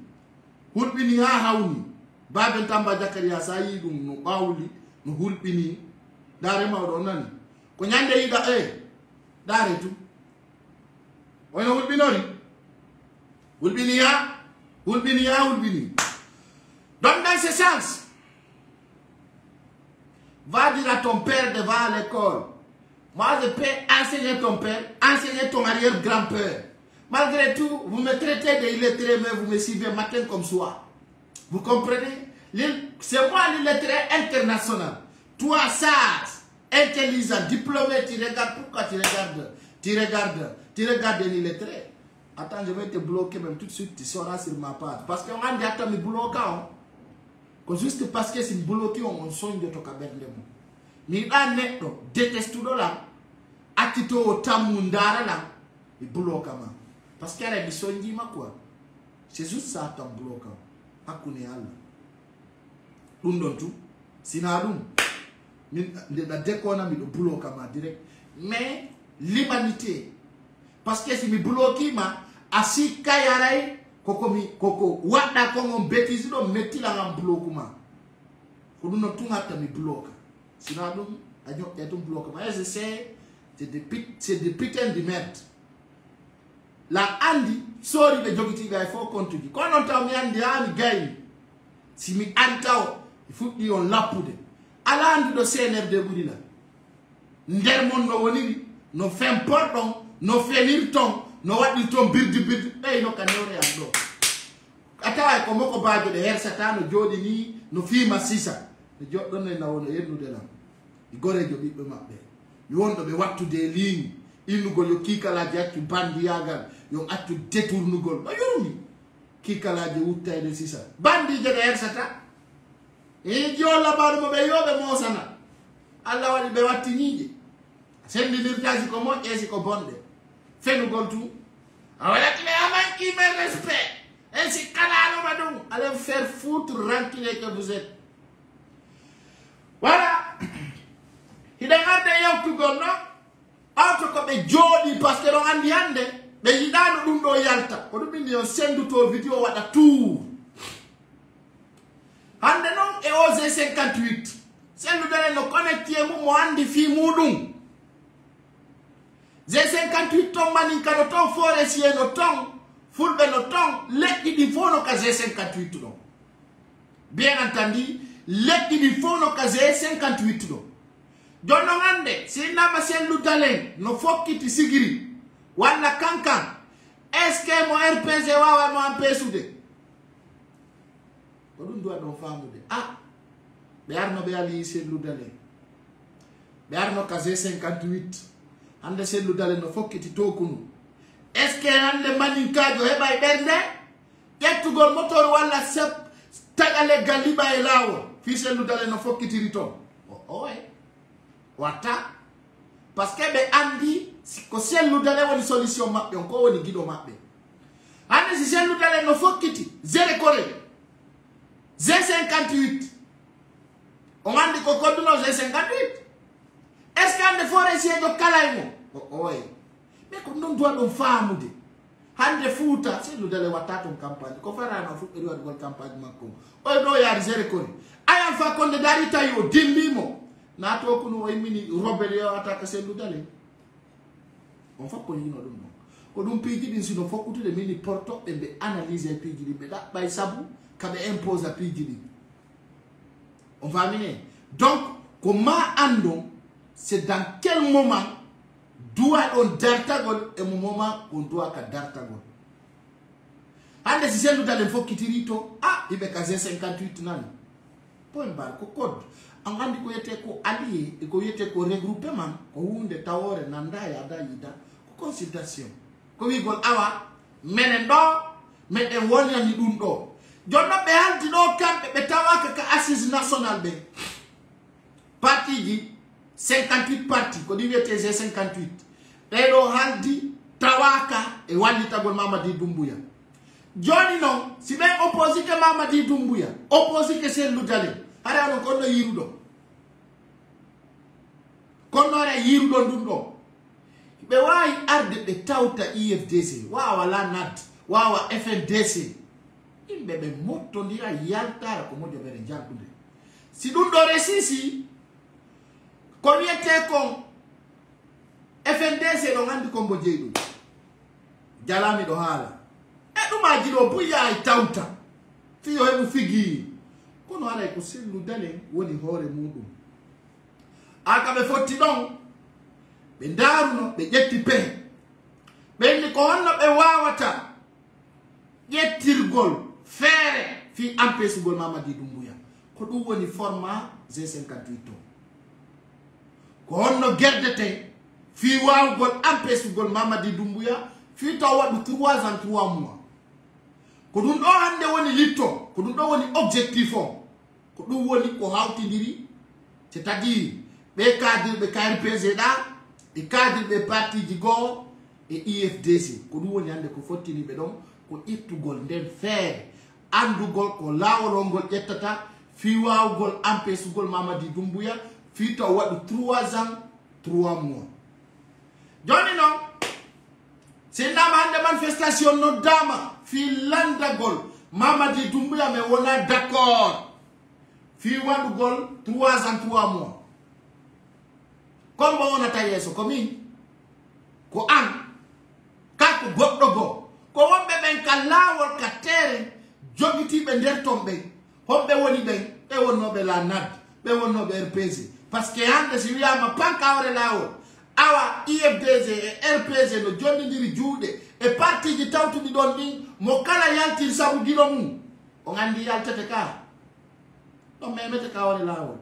Hulbini ha hauni. Baben tamba Jakaria sayidum no bawli no hulbini. Dare mawdo nani. Ko nyande ida dare tu. Wona hulbinori. Hulbini ha. Donc dans ce sens, va dire à ton père devant à l'école. Moi, je peux enseigner ton père, enseigner ton arrière-grand-père. Malgré tout, vous me traitez d'illettré, mais vous me suivez matin comme soir. Vous comprenez? C'est moi l'illettré international. Toi, sage, intelligent, diplômé, tu regardes. Pourquoi tu regardes l'illettré. Attends, je vais te bloquer même tout de suite, tu seras sur ma part. Parce qu'on a dit à me bloquer. Juste parce que c'est bloqué, on soigne de ton cabane. Mais là, netto, déteste tout là. Atito tamundara là, il bloque. Parce qu'elle a dit soigné ma quoi. c'est juste ça tan bloquant hakune Allah dum don tout sina dum min da dekona mi do bloquer ma direct mais l'humanité parce que si mi bloquer ma asi kayaray koko wada ko mon bêtise do metti la ngam bloquement ko dum no tungata mi bloquer sina dum año etum bloquer ma c'est des putains de merde la andi sorry be jogiti gay fo compte di kono taw mi andi ani gay si mi antaw il faut di on lapude ala andi do CNRD budila nder mon no woni no fem pordon no fenir ton no wadi ton birdi e no kanore am do atawa ko moko baajo de her satano jodi ni no fima sisa de joddon ne nawono yernude lam di gorejo bibbe mabbe mi wondo be wattude ligne innugol yo kikalaji accu bandi yagal yo accu détournugol ba yorumi kikalaji wuttayde sisa bandi jede hersata e jolla baɗo mo ɓe yoɓe mosana Allah waɗi ɓe wattiniije sendinirtaji ko moƴƴe si ko bonɗe fenugol tout a waɗati ɓe amanki men respect ainsi kalanoma ɗum allez faire foutre rancune que vous êtes voilà hiɗen arde yewtugol no auto ko ɓe jooɗi par ce que ɗon andi hande ɓe yiɗano ɗum ɗo yalta ko ɗum indi on senduto vidéo waɗa tour hande noon e OG 58 sendudere no connecté mum mo andi fi muɗum G58 ton maninka no ton forestier no ton fulɓe no ton leƴƴi ɗi fof no ka G58 ɗon bien entendu leƴƴi ɗi fof no ka G58 ɗon jon non hande si nama selludalen no fokkiti sigiri walla kankan est ce que mo RPG wawa mo empêchude ko ɗum duwa ɗon famude ɓe arno ɓe ali selludalen ɓe arno ka G58 hande selludalen no fokkiti tokunu est ce que hande maninkajo heɓa e ɓernde ƴettugol motor walla taƴa leggal liɓa e laawol fi selludalen no fokkitiri toon oye watta parce que ɓe andi ko selludale woni solution maɓɓe on ko woni giɗo maɓɓe hande si selludale no fokkiti zére coré G58 on andi ko kodduno G58 est ce que hande forestier jo kalay mo oye mais ko non duwa ɗon faamude hande Fouta selludale watta ton campagne ko farano fuɗɗori waɗugol campagne makko oye ɗo yaari zére coré ayan fa konde dari tawi o dimbimo na to kuno o mini robel yo attaque selludale on fappo yino ɗum ɗon ko ɗum piiji ɗin sino fokkutude mini portoɓe ɓe analyse piiji ɗin ɓe ɗaɓɓay sabu kaɓe impose a piiji ɗin on famine donc ko ma andon c'est dans quel moment duwa ɗon dartagol e mo moment on duwa ka dartagol hande si selludale fokkitiri to iɓe ka G58 nani point bar ko code an andi ko yete ko allié e ko yete ko regroupement ko hunde tawore nanda yada yida ko consultation ko wigol awa menen ɗo meɗen wonani ɗum ɗo jonno ɓe haldi ɗo kamɓe ɓe tawaka ka assise national ɓe parti ji 58 parti ko ɗi wiyete G58 ɓeɗo haldi tawaka e wallitagol Mamadi Doumbouya joni noon si ɓen opposé ke Mamadi Doumbouya opposé ke selludale hara non konno yiruɗo konnore yiruɗo ɗum ɗo ɓe wawi arde ɓe tawta IFDC wawa la NAD wawa FNDC yimɓe ɓe mottodira yaltara ko moƴoɓere jaltude si ɗum ɗo resisi ko wiyete kon FNDC ɗon andi kombo jeyi ɗum jalami ɗo haala e ɗumaji ɗo buya e tawta fiyo heɓu figi kono aray ko selludale woni hoore muɗum aka ɓe fotti ɗon ɓe ndaruno ɓe ƴetti pehe ɓenni ko honno ɓe wawata ƴettirgol feere fi empêchugol Mamadi Doumbouya ko ɗum woni format G58 o ko honno gerdete fi wawgol empêchugol Mamadi Doumbouya fi taw waɗu 3 ans 3 mois ko ɗum ɗo hande woni litto ko ɗum ɗo woni objectif o ko ɗum woni ko hawtidiri c'est à dire ɓe kadirɓe KRPG ɗa e kadirɓe parti ji goo e IFDC ko ɗum woni hande ko fottiniɓe ɗon ko ittugol nden feere andugol ko laawol ngol ƴettata fi waawgol empesugol Mamadi Doumbouya fi taw waɗi 3 ans 3 mois joni noon sindama hande manifestation noddama fi landagol Mamadi Doumbouya mais wona d'accord fi waɗugol 3 ans 3 mois comme bo wonata yeeso ko min ko an kako goɗɗo goo ko wonɓe ɓen ka laawol ka teere jogitiɓe nder ton ɓen homɓe woni ɓen ɓe wonnoɓe la NAD ɓe wonnoɓe RPG par ce que hande si wiyama pankawre laawol awa IFDG e RPG no jondidiri juuɗe e partiji tawtuɗi ɗon ɗin mo kala yaltir sabu gilo mum o gandi yaltete ka ɗon memete kawre laawol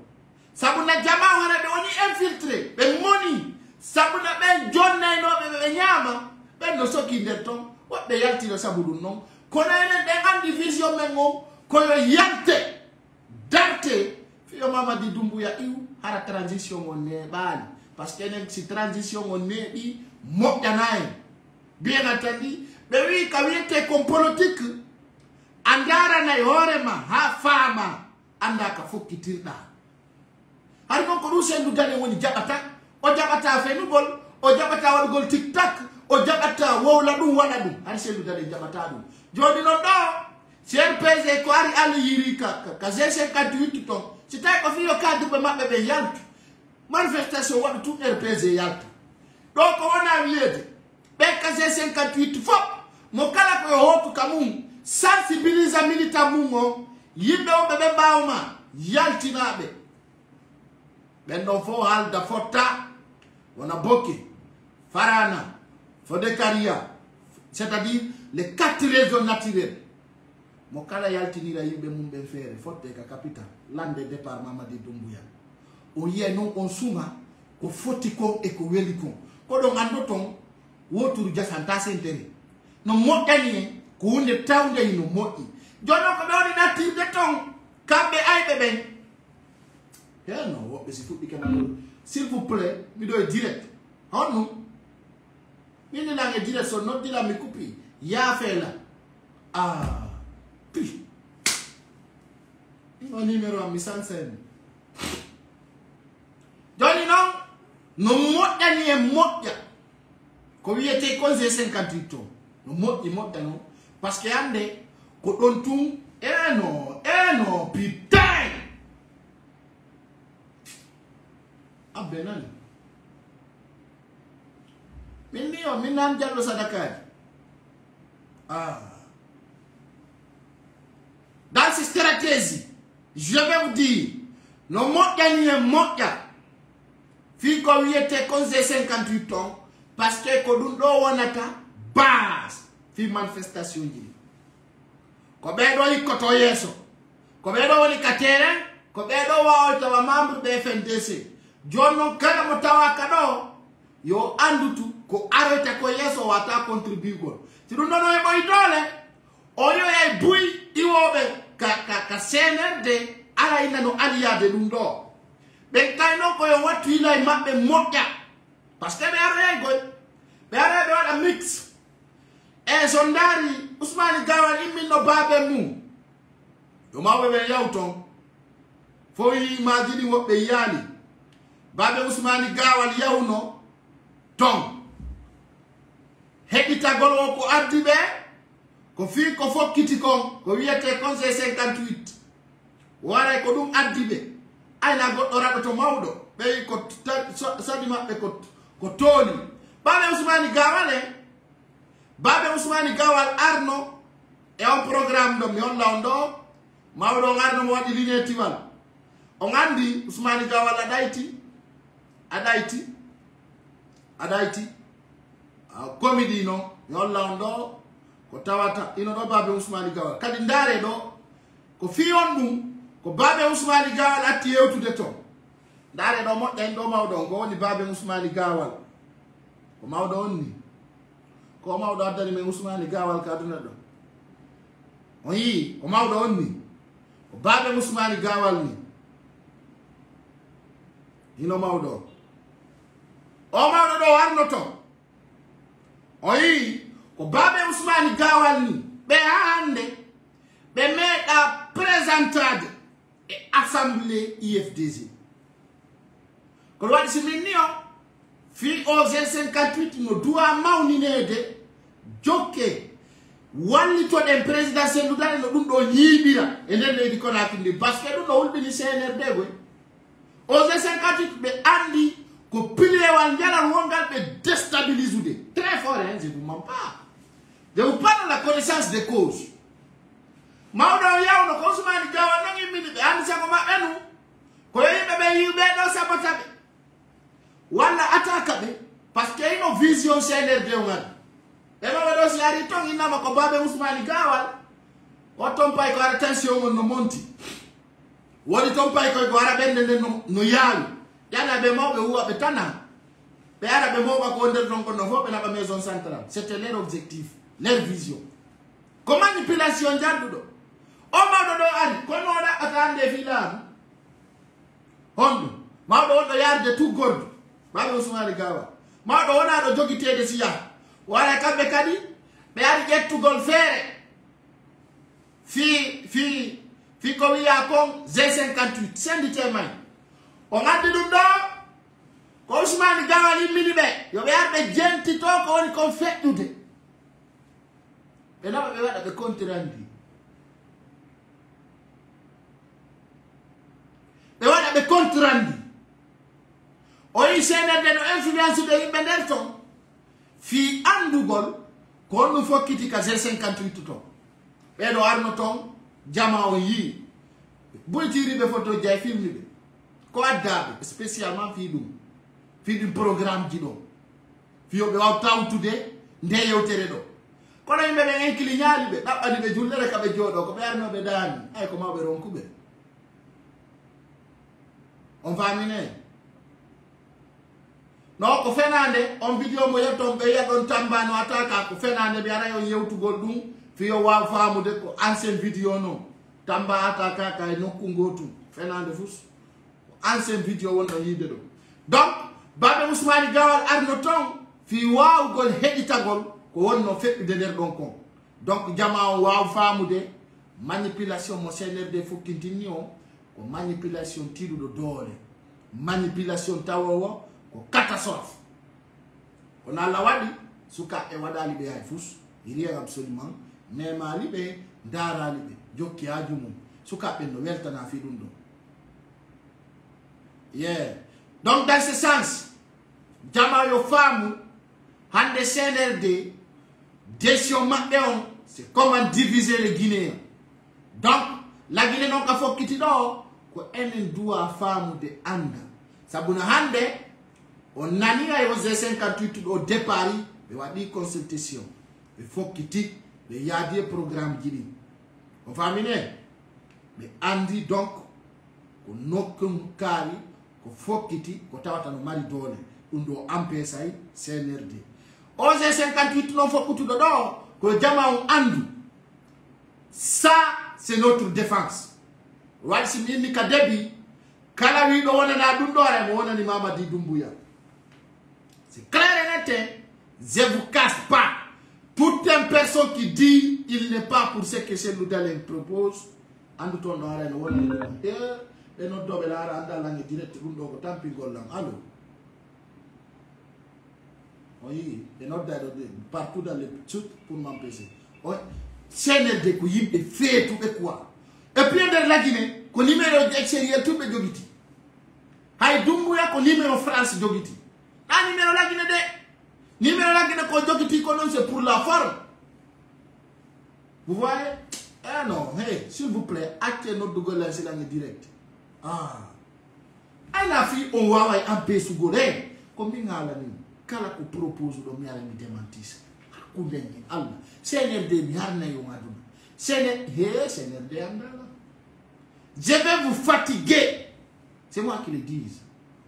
sabu na jama hana ɓe woni infiltré ɓe moni sabu na ɓen jonnaynoɓe ɓe ñaama ɓen no soki nder ton woɓɓe yaltiro sabu ɗum noon kono enen ɗen andi vision men o koyo yante darte fiyo Mamadi Doumbouya iw hara transition o neeɓaali par ce que enen si transition o neeɓi moƴƴana en mbiyena tandi ɓe wi ka wiyete kon politique a ndaranay hoorema ha faama anda ka fokkitirɗa hay noon ko ɗum sendu dane woni jaɓata o jaɓata fenugol o jaɓata waɗugol tiktak o jaɓata wowla ɗum waɗa ɗum hay sendu dane jaɓata ɗum joni noon ɗo CRPG ko ari Allah yiri ka G58 ton si tawi ko fiyo kadduɓe maɓɓe ɓe yaltu manifestation waɗu tun RPG yalta ɗo ko wona wiyede ɓe ka G58 fof mo kala koye hotu ka mum sensibilisa militant mum o yimɓe on ɓe mbawma yaltinaɓe ɓen ɗon fof haalda fotta wona Bokke Farana Fodekaria c'est-à-dire les 4 régions naturelles mo kala yaltinira yimɓe mum ɓen feere fotte ka capital lande départ Mamadi Doumbouya o yiya noon on suma ko foti kon e ko weli kon ko ɗon anndo ton woturu jasanta sentere no moƴƴani en ko hunde tawde no moƴƴi jono ko ɗowni nattirde ton kamɓe ayɓe ɓen heno woɓɓe si fuɗɗi kenagol s'il vous plaît miɗo e direct honnum minilan e direct so noddira mi coupi yaafeela pi o numéro am mi sansen joni noon no moƴƴani e moƴƴa ko wiyete conseil 58 o no moƴƴa noon par ce que hande ko ɗon tun eno putain abbe nani min ni o min nan jalɗo sadakaji dans ces stratégies je vais vous dire no moƴƴani e moƴƴa fi ko wiyete conseil 58 on par ce que ko ɗum ɗo wonata base fi manifestation ji ko ɓeɗo hikkoto yeeso ko ɓeɗo woni ka terrain ko ɓeɗo wawa tawa membre de FNDC joni noon kala mo tawaka ɗo yo andutu ko aroyta ko yeeso wata contribugol si ɗum ɗon o heɓoy doole o yoyay buy iwoɓe ka CNRD arayna no aliyade ɗum ɗo ɓen kayno koyo wattu hilay maɓɓe moƴƴa par ce que ɓe aroyay goy ɓe aroy ɓe waɗa mix e so ndaari Ousmane Gawal imminno baabe mum yo mawɓe ɓe yaw ton fo imaji ɗi woɓɓe yaali baabe Ousmane Gawal yawno ton heɗitagol o ko addi ɓe ko fi ko fokkiti kon ko wiyete conseil 58 waray ko ɗum addi ɓe ayna goɗɗo raɗoto mawɗo ɓeyi ko saɗi maɓɓe ko tooli baabe Ousmane Gawal baabe Ousmane Gawal arno e on programme ɗo mi holla on ɗo mawɗo on arno mo waɗi ligne tiwal on andi Ousmane Gawal aɗayti comédie noon mi holla on ɗo ko tawata ino ɗo baabe Ousmane Gawal kadi ndaare ɗo ko fiyon ɗum ko baabe Ousmane Gawal atti yewtude to ndaare ɗo moƴƴen ɗo mawɗo on ko woni baabe Ousmane Gawal ko mawɗo on ni ko mawɗo addani men Ousmane Gawal ka aduna ɗo on yii ko mawɗo on ni ko baabe Ousmane Gawal ni hino mawɗo o mawɗo ɗo warno to o yii ko baabe Ousmane Gawal ni ɓe hande ɓe meeɗa présentade e assemblée IFDG kono waɗi si min ni o fi OG 58 no duwa mawninede jokke wallitoɗen président Sendou Dane no ɗum ɗo ñiiɓira e nder leydi Conakry ndi par ce que ɗum ɗo wulɓini CNRD goy OG 58 ɓe andi ko pilewal njalal wongal ɓe déstabilise ude très fort hein, je vous mens pas. Je vous parle de la connaissance des causes. Mawɗo yawno ko Ousmane Gawal non immini ɓe andi sago maɓɓe nu ko yimɓe ɓe yiwɓe ɗo sabotaɓe walla attaque ɓe par ce que ino vision CNRD o ngari ɓeɓe ɗo si ari ton innama ko baɓe Ousmane Gawal o ton pay ko ara tension on no monti woni ton pay koye ko ara ɓende nden no yaawi yana ɓe mawɓe huwaɓe tana ɓe ara ɓe mawɓa ko nder ton konno fof ɓe naɓa maison centrale c'était leur objectif leur vision ko manipulation jalɗuɗo o mawɗo ɗo ari kono o ɗaɓɓata hande filamu honɗum mawɗo wonɗo yarde tout gordo baɓe Ousmane Gawal mawɗo wona ɗo jogitede siya wara kamɓe kadi ɓe ari ƴettugol feere fi ko wiya kon G58 sendite may o gaddi ɗum ɗo ko Ousmane Gawal immini ɓe yo ɓe ar ɓe jentito ko woni kon feƴƴude ɓe naɓa ɓe waɗa ɓe contirandi ɓe waɗa ɓe contirandi o yi CNRD no influence de yimɓe nder ton fi andugol ko honɗum fokkiti ka G58 ton ɓeɗo arno ton jama o yi ɓuytiriɓe photo jay filmi ɓe ko addaɓe spécialement fi ɗum programme ji ɗo fiyoɓe waw tawtude nde yewtere ɗo kono yimɓe ɓe enkili ñaali ɓe ɗaɓɓani ɓe jullere kaɓe jooɗo ko ɓe arnoɓe daani ay ko mawɓe ronkuɓe on famine non ko fenande on vidéo mo yetton ɓe yiya ɗon tambano ataka ko fenande ɓe ara yo yewtugol ɗum fiyo waw famude ko ancien vidéo noon tamba ataka ka e nokku gotum fenande fus ancien vidéo wonɗo yiide ɗo donc baɓe Ousmane Gawal arno ton fi wawgol heɗitagol ko wonno feɓɓude nder ɗon kon donc jama o waw famude manipulation mo CNRD fokkintinni o ko manipulation tiɗuɗo doole manipulation tawowo ko catastrophe kono Allah waɗi sukaɓe waɗali ɓe hay fus rien absolument nemali ɓe darali ɓe jokki haaju mum sukaɓe no weltana fi ɗum ɗo yeah donc dans ce sens jama yo faamu hande CNRD décision maɓɓe on c'est comment diviser les Guinéens donc la Guinée non ka fokkiti ɗo ko enen duwa faamude anda sabuna hande on nani ay o G58 ɗo départ ɓe waɗi consultation ɓe fokkiti ɓe yaadi programme ji ɗi on famine ɓe andi donc ko nokkum kaari ko fokkiti ko tawata no mari doole ɗum ɗo empesay CNRD o G58 non fokkutuɗo ɗo ko jama on andu ça c'est notre défense waɗi si mi inni ka debi kala wiɗo wonana ɗum ɗo ara mo wonani Mamadi Doumbouya c'est clair et net je vous cache pas toute une personne qui dit il n'est pas pour ce que Sendou Dane propose andu toon ɗo ara no wonani ɓe noddoɓe laara anda langue direct ɗum ɗo ko tampingol lam allo oui ɓe nodda ɗo partout dans les trucs pour m'empêcher CNRD ko yimɓe feetuɓe quoi et puis nder la Guinée ko numéro extérieur tout ɓe jogiti hay Doumbouya ko numéro France jogiti ɗa numéro la Guinée de numéro la Guinée ko jogiti ko non c'est pour la forme vous voyez eh non hey s'il vous plaît acte noddugol lan si langue direct ala fi on wawa ampe sugore ko mi ngala ni kala ko propose ɗo mi ara mi démentisa hakkunde en Allah CNRD mi harnayo aduna CNRD andala je vais vous fatiguer c'est moi qui le dis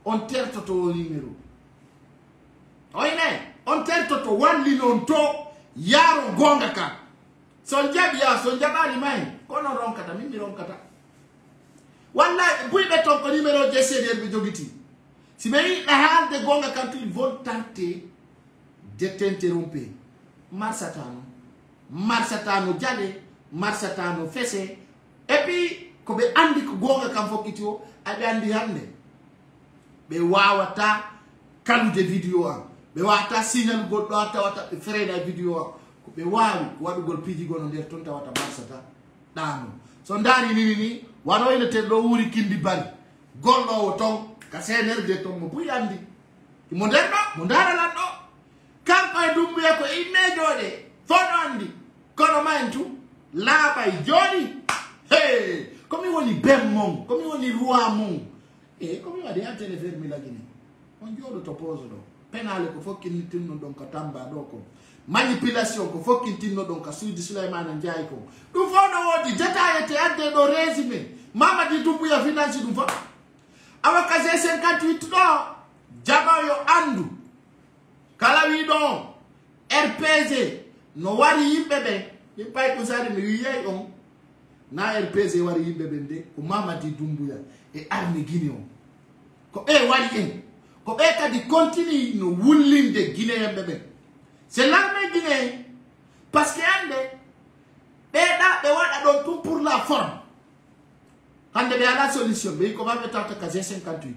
on tertoto o numéro oyne on tertoto walli non to yaro gonga ka son jaɓiya son jaɓali may kono ronkata min mi ronkata wallahi buyɓe ton ko numéro je CNRD ɓe jogiti si ɓe yiɗɗa haalde gonga kam ils vont tenter de t'interrompre marsata non marsatano jale marsatano fese et puis ko be andi ko gonga kam fokiti o abe andi hande be wawata kalude vidéo am be wawata signal goddo tawata be freda vidéo am ko be wawi ko wadugol piji gono der ton tawata marsata dano so ndari ni wano ina te do wuri kimbi bari gollo o ton ka sener de ton mo buyandi mo derdo mo ndara lan do kam ay dumbe ko imejode fono andi kono mantu laba joni hey comme woni bem mon comme woni roi mon comme wadi a télé fermi la Guinée on jodo to pose do penale ko fokki tinno don ka tamba do ko manipulation ko fokki tinno don ka Sudi Souleymane Ndiaye ko dum fono wodi détaillé adde do résumé Mamadi Doumbouya finance dum fo awaka G58 do jaba yo andu kala wi don RPG no wari yimbe be pay ko sari mi wiye on na RPG wari yimbe be de ko Mamadi Doumbouya e arme Guinée on ko wari en ko kadi continue no wullinde Guinée be c'est l'armée guinéenne parce que ande be wada don tout pour la forme hande be ala solution be ko mabe tata ka G58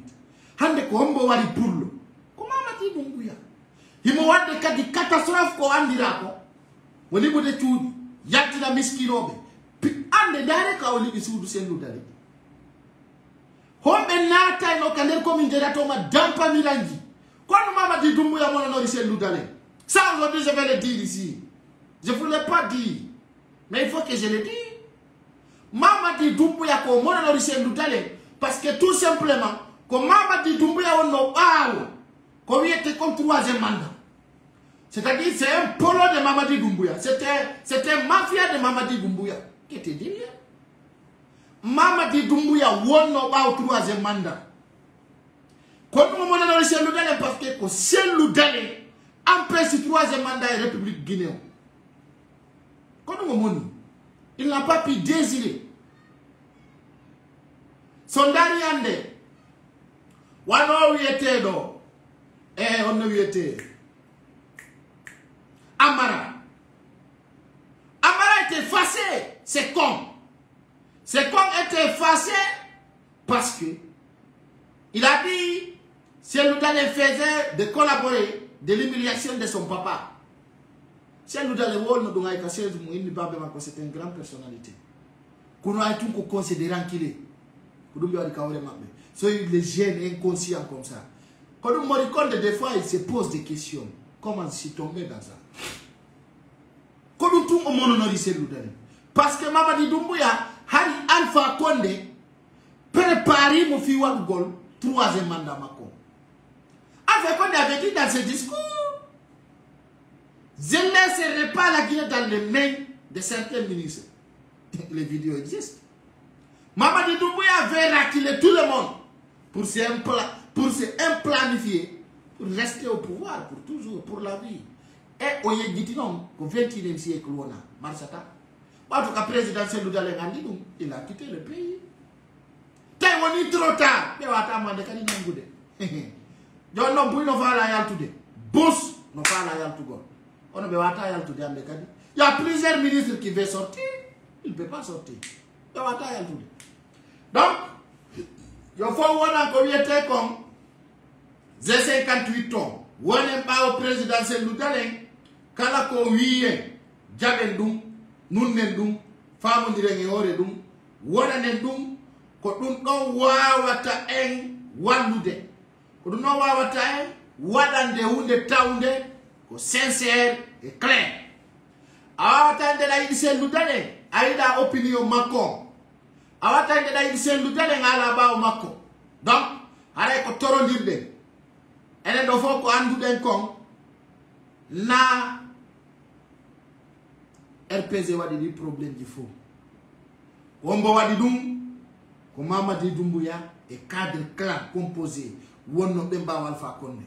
hande ko hombo wari pullo ko Mamadi Doumbouya himo wadde kadi catastrophe ko andira ko woni bude cuudi yattina miskinobe ande dare ka woni be suudu sendu dare hombe nata no kander ko min jerato ma dampa miranji kono Mamadi Doumbouya mono no sendu dare ça aujourd'hui je vais le dire ici je voulais pas dire mais il faut que je le dise Mamadi Doumbouya ko mono no sendu dare parce que tout simplement ko Mamadi Doumbouya on ko wiete comme troisième mandat. C'est-à-dire c'est un polo de Mamadi Doumbouya. C'était mafia de Mamadi Doumbouya. Qui était dit Mamadi Doumbouya won au troisième mandat. Quand nous avons dans le ciel parce que le ciel empêche le troisième mandat de la République guinéenne. Quand nous avons il n'a pas pu désirer. Son dernier wano wiete do on wiete Amara était effacé, c'est con était effacé parce que il a dit c'est le dernier faisait de collaborer de l'humiliation de son papa. C'est le dernier wol no donga ka c'est une grande personnalité qu'on a tout considérant qu'il est soyez les jeunes inconscients comme ça. Quand on me raconte des fois, il se pose des questions. Comment s'y tomber dans ça? Quand on tout le monde parce que Mamadi Doumbouya, Hari Alpha Condé, préparé mon fils Gol, troisième mandat Macron. Alpha Condé avait dit dans ses discours, je ne laisserai pas la Guinée dans les mains de certains ministres. Les vidéos existent. Mamadi Doumbouya avait raclé tout le monde pour se planifier, pour rester au pouvoir, pour toujours, pour la vie. Et au Yédinon, au 21e siècle, on a Marsata. En tout cas, président Seloudalé Gandidou, il a quitté le pays. On est trop tard. Mais on va attendre de Kalina Goudé. John no Bouy no fa la yal today. Bous no fa la yal to go. On ne va pas yal today. Il y a plusieurs ministres qui veulent sortir. Il ne peut pas sortir. Il va pas yal today. Donc, il faut voir encore comme G58 ans. On n'est pas au président Seloudalé. Kala ko wiye jaben dum nunnen dum famondire hore dum wonanen dum ko dum don wawata en wallude ko dum no wawata en wadande hunde tawnde ko sincère et clair awatande la yidi Seloudalé aida opinion makko awatande la yidi Seloudalé ngala bawo makko donc are ko torondirde enen do fo ko anduden kon na RPG wadi di problème du faux. Wombo wadi dum ko Mamadi Doumbouya et cadre clan composé wonno be mbaw Alpha Condé.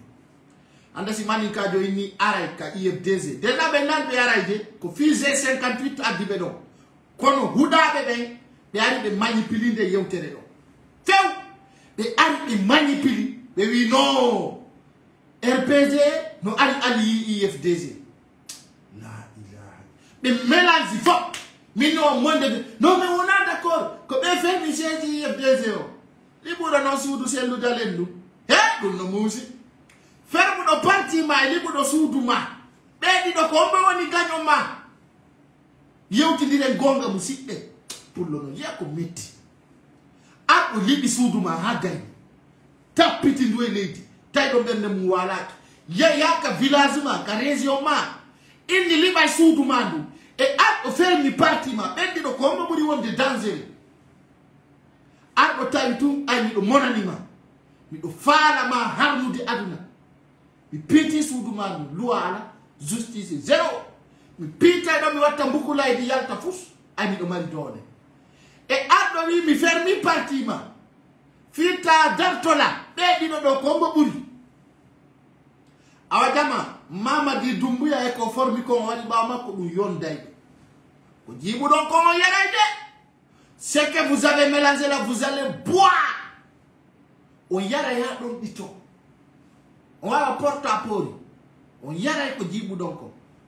Anda si mani ka jo ni aray ka IFDZ. Dena be nan be aray de ko fi G58 adibe do. Kono hudabe be ari be manipulinde yewtere do. Few be ari be manipuli be wi no RPG no ali IFDZ. Be mélange fort. Mais non, moins de... Non, mais on est d'accord. Comme un fait, Michel, il y a des zéros. Les bourrons non sous du ciel de l'endou. Eh, vous ne m'osez. Faire mon parti, ma, les bourrons sous du ma. Mais dis donc, on y gagne ma. Yo qui dit les gonga musique. Pour le nom, il y a comme métier. Ah, on lit sous du ma, hagaï. Ta petite douée lady. Taille de ben de moualak. Ya ka village ma, ka région ma. Il n'y a pas sous du mandou. Et à faire mi parti ma, ben di do kombo budi wonde danger. A do tay tum ay mi do monanima. Mi do fala ma harnude aduna. Mi piti suudu ma loi ala justice zéro. Mi pita do mi watta mbuku lay di yalta fus ay mi do mari dole. Et a do mi faire mi parti ma. Fita dartola be di do kombo budi. Awadama Mama di Doumbouya est conforme qu'on va dire que nous yon d'aide. Vous dites donc comment y a ce que vous avez mélangé là, vous allez boire. On y a rien donc dit on va porte à pori. On y a rien que dit donc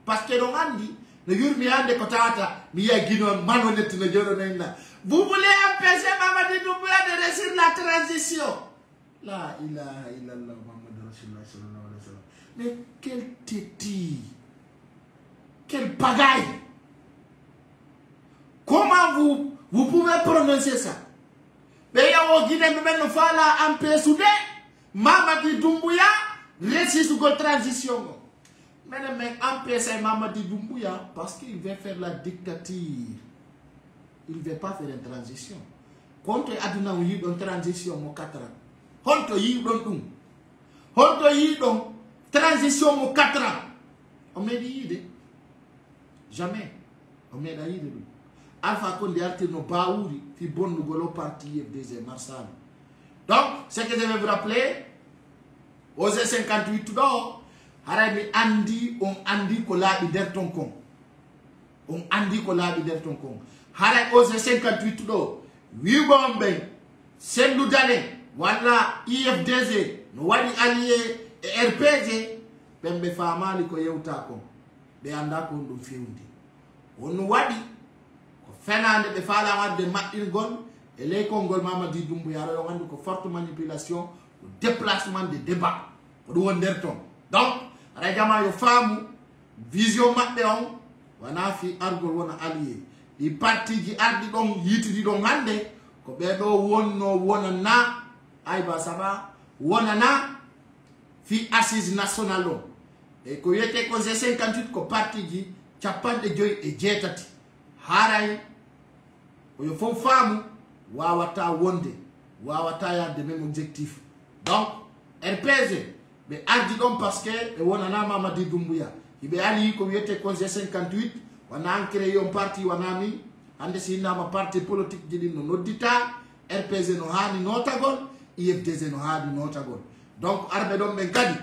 parce que l'on a dit le jour mi ande kotata mi ya gino malhonnête ne joro na. Vous voulez empêcher Mama di Doumbouya de réussir la transition. La ilaha illallah Muhammad Rasulullah sallallahu alayhi wa sallam. Mais quel téti, quelle pagaille. Comment vous pouvez prononcer ça? Mais il y a un guide qui me fait là en paix soudé. Mamadi Doumbouya réussit la transition. Mais en paix c'est Mamadi Doumbouya parce qu'il veut faire la dictature. Il ne veut pas faire une transition. Contre Aduna ou une transition mon 4 ans. Honto yi don. Honto yi don. Transition au 4 ans. On m'a dit jamais. On m'a dit Alpha Condé a no baouri fi bon nous golo parti FDZ Marsal. Donc, ce que je vais vous rappeler, aux 58 d'or, Harabi Andi, on Andi Kola Biderton Kong. On Andi Kola Biderton Kong. Harabi aux 58 d'or, 8 bombes, c'est nous d'aller, voilà IFDZ, nous wadi allié. Et RPG, Pembe Famali ko yewta ko be anda ko dum fewndi on wadi ko fenande be fala wadde maɗɗirgol e ley kongol Mamadi Doumbouya yo andi ko forte manipulation ko déplacement de débat ko ɗum won nder ton donc rajama yo faamu vision maɓɓe on wana fi argol wona allié ɗi parti ji ardi ɗon yitidi ɗon hande ko ɓeɗo wonno wona na ayba saba wona na fi assise nationale et ko yete ko 58 ko parti ji capande joy e jetati haray ko yo fo famu wawata wonde wawata yadde même objectif donc RPG be ardi don parce que e wonana Mamadi Doumbouya ibe ali ko yete ko 58 wana créé un parti wanami hande sinama parti politique jidi no noddita RPG no hani notagol IFDZ no hani notagol. Donc, arbe don ben kadi.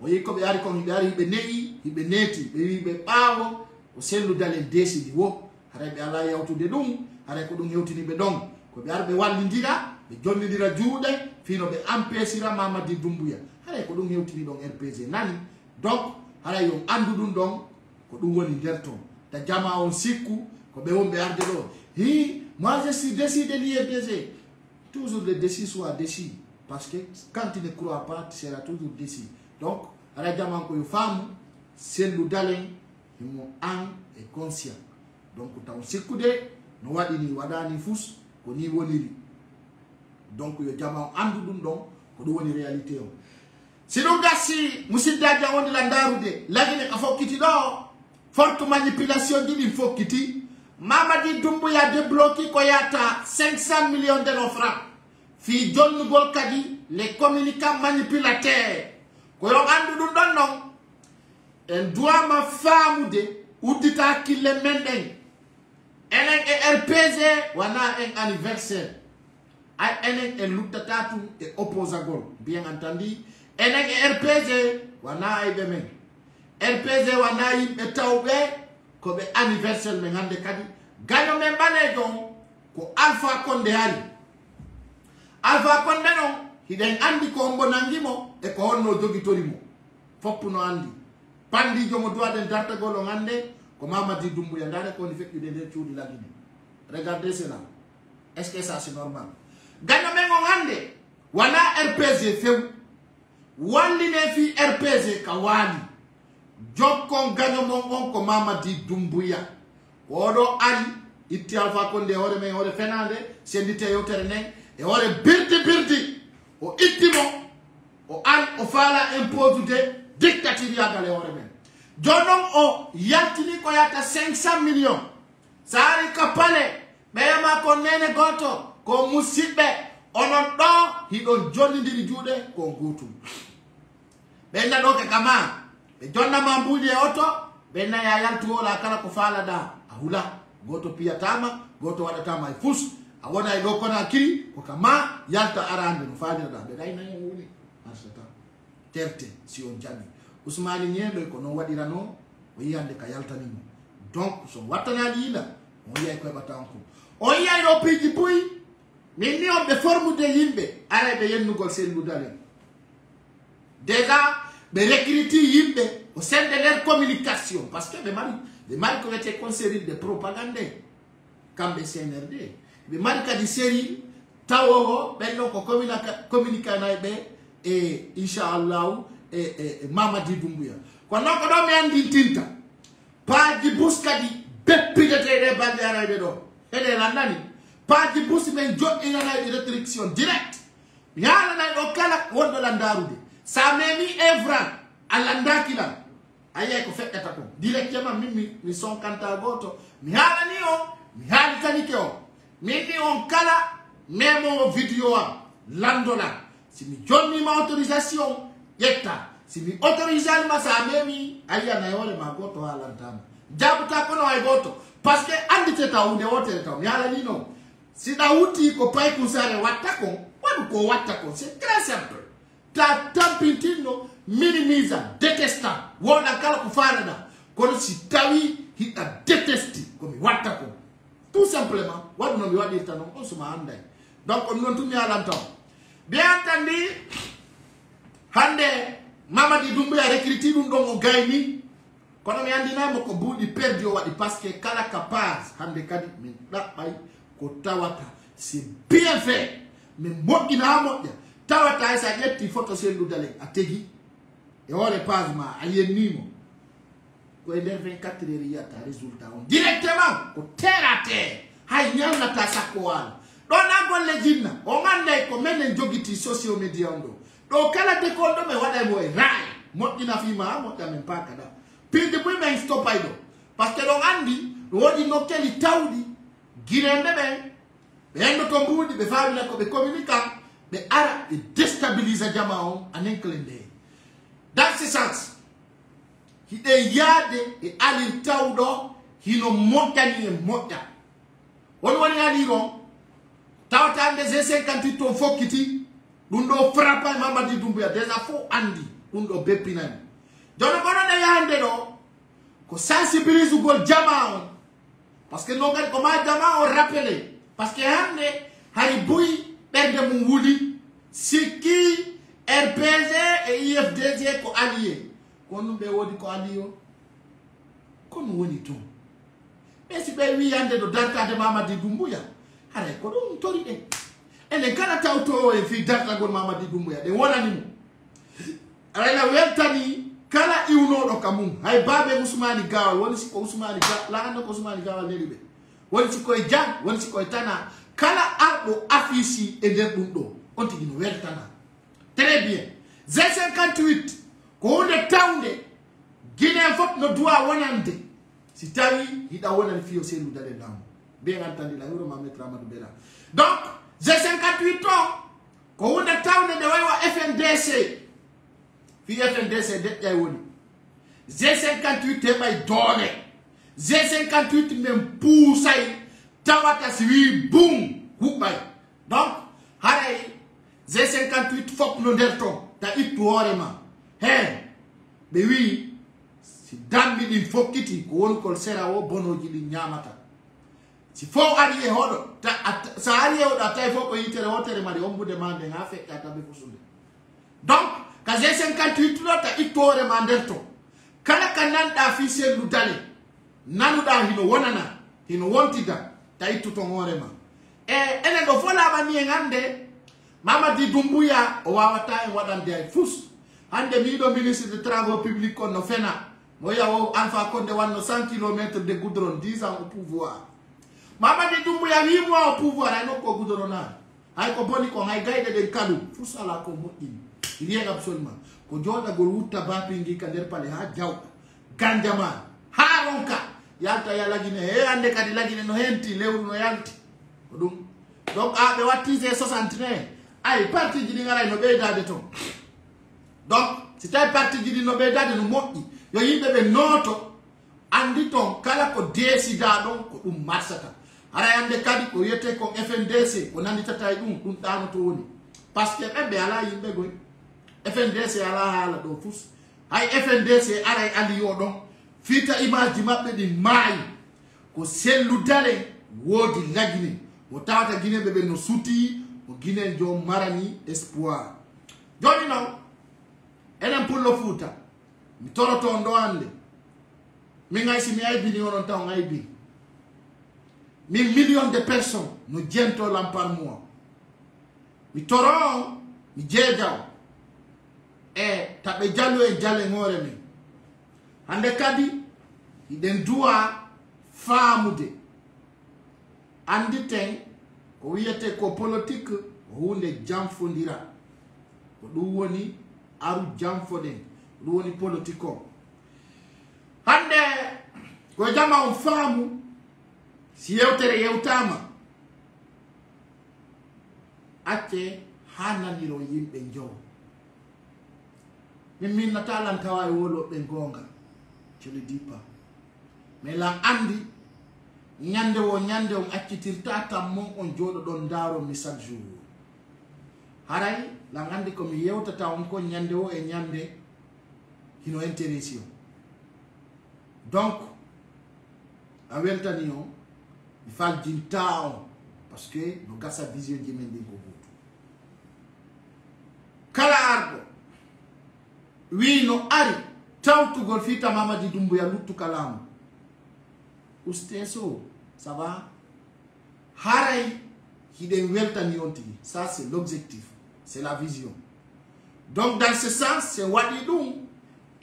O yiko be ari ko be ari be neyi, be neti, be bawo, o selu dalen desi di wo. Hare be ala yawtude dum, hare ko dum yewtini be don. Ko be arbe wallindira, be jonnidira juude, fino be empêchira Mamadi Doumbouya. Hare ko dum yewtini don RPG nani. Donc, hare yo andu dum don ko dum woni nder ton. Ta jama on sikku ko be wonbe arde do. Hi, moi je suis décidé l'IFDZ. Toujours le décis soit décis. Parce que quand tu ne crois pas, tu seras toujours décis. Donc, à la diamant que les femmes, c'est le dalin, ils sont en et conscient. Donc, quand on s'écoute, nous avons dit, wadani fous, qu'on y voit. Donc, le diamant en doudoun, donc, qu'on doit une réalité. Si nous gassi, Moussi Dadja, on est l'andaroude, la guinée, il faut quitter là, forte manipulation, il faut quitter. Mamadi Doumbouya débloqué Koyata 500 millions de francs. Fi John Golkadi, les communicants manipulateurs. Koyo andu du don non. En doit ma femme de ou dita ki le menden. Enen e RPG wana en anniversaire. Ay enen e lutata et opposagol. Bien entendu. Enen e RPG wana ay bemen. RPG wana yi etawbe ko be anniversaire men hande kadi. Gagnons même balé donc ko Alpha Condé ali. Alpha Condé non, hiden andi ko mbonangimo e ko honno jogitorimo. Foppu no andi. Pandi jomo doade darta golo hande ko ko Mamadi Doumbouya ndane ko ni fekk de cuudi la Guinée. Regardez cela. Est-ce que ça c'est normal? Gana mengo ngande wana RPG few. Wali ne fi RPG ka wali. Jokko ganyo mongon ko Mamadi Doumbouya. Kodo ali itti Alpha Condé hore men hore fenande sendite yotere nen e hore birdi o ittimo o an o fala impose de dictature gale hore men. Jonon o yantini ko yata 500 millions. Sari kapale beyama ko nene goto ko musibbe onon do hido jonnidiri juude ko gutu. Benna do ke kama be jonna mambuji e oto benna ya yantu wala kala ko fala da ahula goto pia tama goto wada tama e fus awona e do kona kiri ko kama yalta arande no faade da be dayna en woni asata terte si on jabi Ousmane Niembe ko non wadira no o yande ka yaltani mo donc so watana dila on yay ko batanko o yay do piji buy min ni on be forme de yimbe ara be yennugol sen dudale déjà be recruter yimbe au sein de leur communication parce que be mari ko wete conseiller de propagande kambe CNRD be mari ka di série tawo be no ko communiquer na be e inshallah Mamadi Doumbouya ko non ko do mi andi tinta pa di buskadi beppigete de bandara be do ede landani pa di bus men joddi na restriction direct yala na do kala wondo landarude sa memi evran alandakila aye ko fekkata ko directement mi son kanta goto mi hala ni o mi hali kanike o mi on kala memo video landola si mi jonni ma autorisation yetta si mi autorisation ma sa memi aya na yole ma goto alantama jabuta ko no ay goto parce que andite ta unde wotere ta mi hala ni no si da uti ko pay kusare watako wadu ko watako c'est très simple ta tampintino minimiza detesta wona kala ko farada kono si tawi hita detesti ko mi watako tout simplement wadu no mi wadi tanon on suma anday donc on non tumi alantam bien entendu hande Mamadi Doumbouya recruter dum do mo gayni kono mi andina mo ko budi perdi o wadi parce que kala capaz hande kadi min dabbay ko tawata c'est bien fait mais modina modja tawata sa jetti photo sendu dale ategi e ore pasma ayennimo ko e der 24 heures yata résultat on directement ko terre à terre hay nyanga ta sakwal do na golle jinna o ngande ko menen jogiti social media ndo do kala de ko do me wada moy ray modina fi ma modda men pakada pinde bu men stop aydo parce que do andi wodi no keli tawdi girende ben endo to mbudi be fawi ko be communicant be ara e déstabiliser jamaon en un clin d'œil. Dans ce sens, il yade e ali tawdo hino motani e mota. On woni ali ron tawta des 58 ton fokiti dundo frappa Mamadi Doumbouya déjà fo andi dundo bepinani. Dono kono de yande do ko sensibiliser gol jamaon parce que non gal ko ma jamaon rappeler parce que hande hari buy berde mum wuli siki RPG et IFDG ko allié kono be wodi ko alliyo kono woni to e si be wi yande do darta de Mamadi Doumbouya hare ko dum tori de ene kala tawto e fi darta gon Mamadi Doumbouya de wonani mo ala weltani kala iwno do kamum hay babe Ousmane Gawal woni si ko Ousmane Gawal la ando ko Ousmane Gawal nelibe woni si ko jang woni si ko tana kala ardo affiche e der dum do on tigi no weltana très bien Z58 ko wonde tawde Guinée fop no doit wonande si tawi hida wonani fiyo selu dale dam be ngantandi la yoro mamet Ramadou Bela donc Z58 ko wonde tawde de waywa FNDC fi FNDC de tay woni Z58 e may doole Z58 même poussay tawata si wi boum hubay donc haray Z58 fop no der ton ta ittu horema he be wi si dambi din fokkiti ko won kol sera o bonoji di nyamata si fo ari e hodo sa ari e hodo tay fo ko yitere hotere mari ombude mande nga fe ta be fusunde donc ka Z58 lo ta ittu horema der ton kala kanan da fi selu dale nanuda hino wonana hino wontida taitu tongorema ene do fola bani ngande Mamadi Doumbouya o wawata en wadande ay fus hande mido ministre des travaux publics on no fena moya o Alpha Condé wanno 100 km de goudron 10 ans au pouvoir Mamadi Doumbouya 8 mois au pouvoir ay no ko goudrona ay ko boni ko hay gaide de kadu fus ala ko moɗɗini rien absolument ko joda gol wutta bapingi ka der pale ha jaw ganjama ha ronka yalta ya lagine he ande kadi lagine no henti lewru no yalti ko dum donc a be watti 69 ay parti jidi ngara no beydade ton donc si tay parti jidi no beydade no moƴƴi yo yimbe be noto andi ton kala ko décida don ko dum marsata ara yande kadi ko yete ko FNDC ko nandi tata dum dano to woni parce que be ala yimbe goy FNDC ala hala do fus ay FNDC ara ali yo don fita image mabbe di mai ko sellu dale wodi lagine o tawata guiné be no suti o guiné jo marani espoir joni no enen pullo futa mi toroto ndo ande mi ngay si mi ay bini onon taw ngay bi 1000 millions de personnes no jento lam par mois mi toron mi jejaw tabe jallo e jalle ngore mi hande kadi iden duwa faamude andi ten ko wiyete ko politique hunde jamfondira ko dum woni aru jamfoden dum woni politique o hande ko jama on faamu si yewtere yewtama acce hananiro yimbe jow min natalan tawa e wolo be gonga je le dis pas mais la andi nyande on accitirta tammo on jodo don daro mi chaque jour haray la ngandi ko mi yewtata on ko nyande o e nyande hino intéressio donc a weltani on il faut dintao parce que no gassa vision di men ko butu kala ardo wi no ari tawtugol fita Mamadi Doumbouya luttu kalamu Oustesso, ça va? Haray, hiden weltani on tigi. Ça, c'est l'objectif. C'est la vision. Donc, dans ce sens, c'est wadidum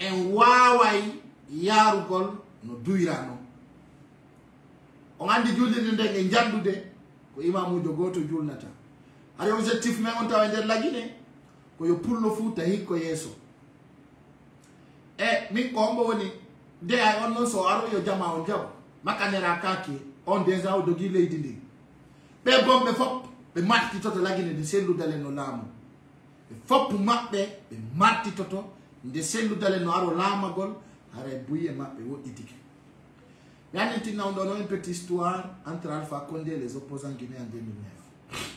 en wawai yarugol no duirano. On a dit julde de ndenge njandude ko imamu jogoto julnata. Ari objectif men on tawende lagine ko yo pullo futa hikko yeso. Min ko ombo woni de ay on non so aro yo jama on jabo. Makanera kaki on déjà o dogi leydi ndi be bombe fop be marti toto lagine de sellu dale no lamu be fop mabbe be marti toto de sellu dale no aro lamagol hare buye mabbe woditike yani tinna on dono une petite histoire entre Alpha Condé et les opposants guinéens en 2009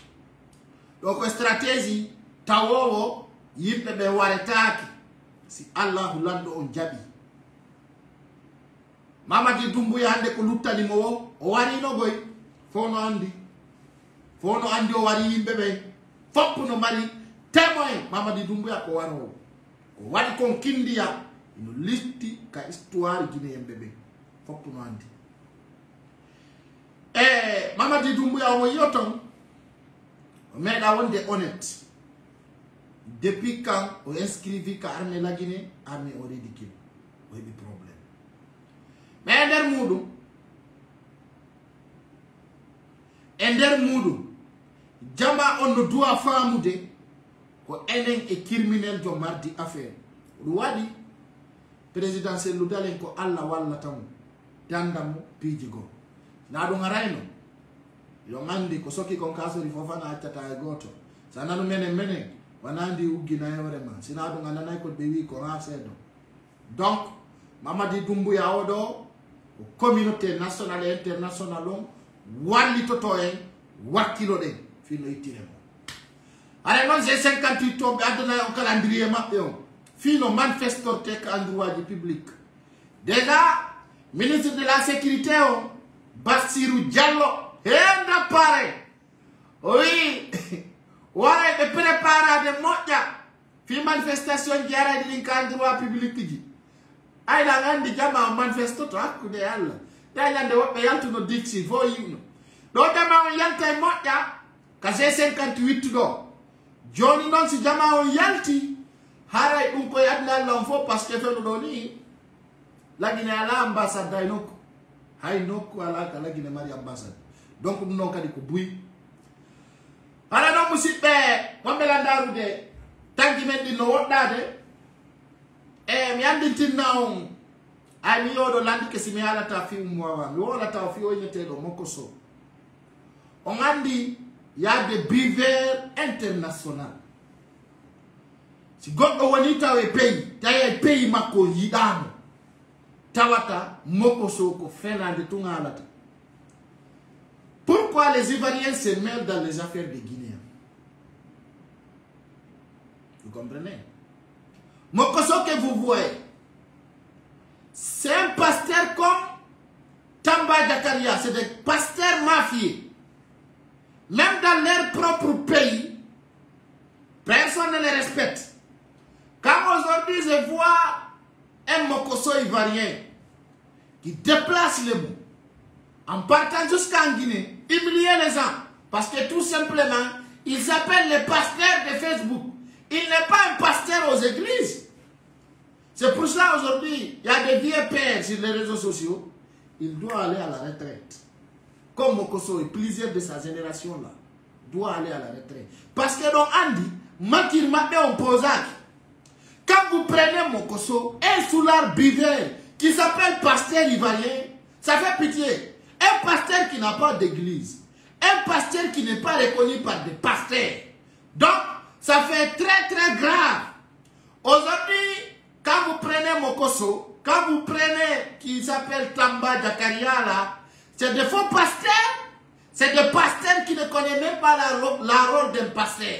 donc stratégie tawowo yimbe be waretaki si Allah lando on jabi Mamadi Doumbouya hande ko luttani mo o wari no goy fono andi o wari yimbe be fop no mari témoin Mamadi Doumbouya ko waro ko wari kon kindiya no listi ka histoire guinéen bebe fop no andi Mamadi Doumbouya o yoton o meda wonde honnête depuis quand o inscrivi ka armée la Guinée armée o ridicule o hebi problème mais ender mudu jama on no doit famude ko enen e criminel jo mardi affaire wadi présidentiel lu dalen ko alla walla tam dandamu pijigo na do ngarayno yo mandi ko soki kon kasori fofana accata e goto sananu menen wanandi ugina yorema sina do nganana ko be wi ko rasedo donc Mamadi Doumbouya odo communauté nationale et internationale wali toto en wakilo den fino itiremo are non j'ai 58 to aduna o calendrier mabbe on fino manifestor tek endroit du public déjà ministre de la sécurité on Bassirou Diallo henda pare oui wara be préparer de moja fi manifestation diara di endroit public ji ay la ngandi jama manifesto to akude yalla ya nyande woɓɓe yaltuno dixi fo yiwno ɗo jama on yalta e moƴƴa ka G58 ɗo joni noon si jama on yalti haray ɗum koye adna Allah on fof par ce que fewno ɗo ni lagine ala ambassade hay nokku ala ka lagine mari ambassade donc ɗum noon kadi ko buyi ala noon musidɓe wonɓe landarude tanki men ɗin no woɗɗade e mi andintinna on ay mi yoɗo landike si mi halata fi umwawa mi wolata o fi oyneteɗo Mokoso on andi yade biver international si goɗɗo woni taw e pays tawi pays makko yiɗamo tawata Mokoso ko fenade tun halata. Pourquoi les Ivoiriens se mêlent dans les affaires des Guinéens? Vous comprenez? Mokoso que vous voyez, c'est un pasteur comme Tamba Jakaria, c'est des pasteurs mafieux. Même dans leur propre pays, personne ne les respecte. Quand aujourd'hui je vois un Mokoso ivoirien qui déplace les mots en partant jusqu'en Guinée, humilier les gens, parce que tout simplement, il s'appelle le pasteur de Facebook. Il n'est pas un pasteur aux églises. C'est pour cela aujourd'hui, il y a des vieux pères sur les réseaux sociaux, il doit aller à la retraite. Comme Mokoso et plusieurs de sa génération là, doit aller à la retraite. Parce que donc Andy, Makir Maté en Posac, quand vous prenez Mokoso, un soulard buveur qui s'appelle pasteur ivoirien, ça fait pitié. Un pasteur qui n'a pas d'église. Un pasteur qui n'est pas reconnu par des pasteurs. Donc, ça fait très très grave. Aujourd'hui, quand vous prenez Mokoso, quand vous prenez qui s'appelle Tamba Jakaria là, c'est des faux pasteurs. C'est des pasteurs qui ne connaissent même pas la rôle d'un pasteur.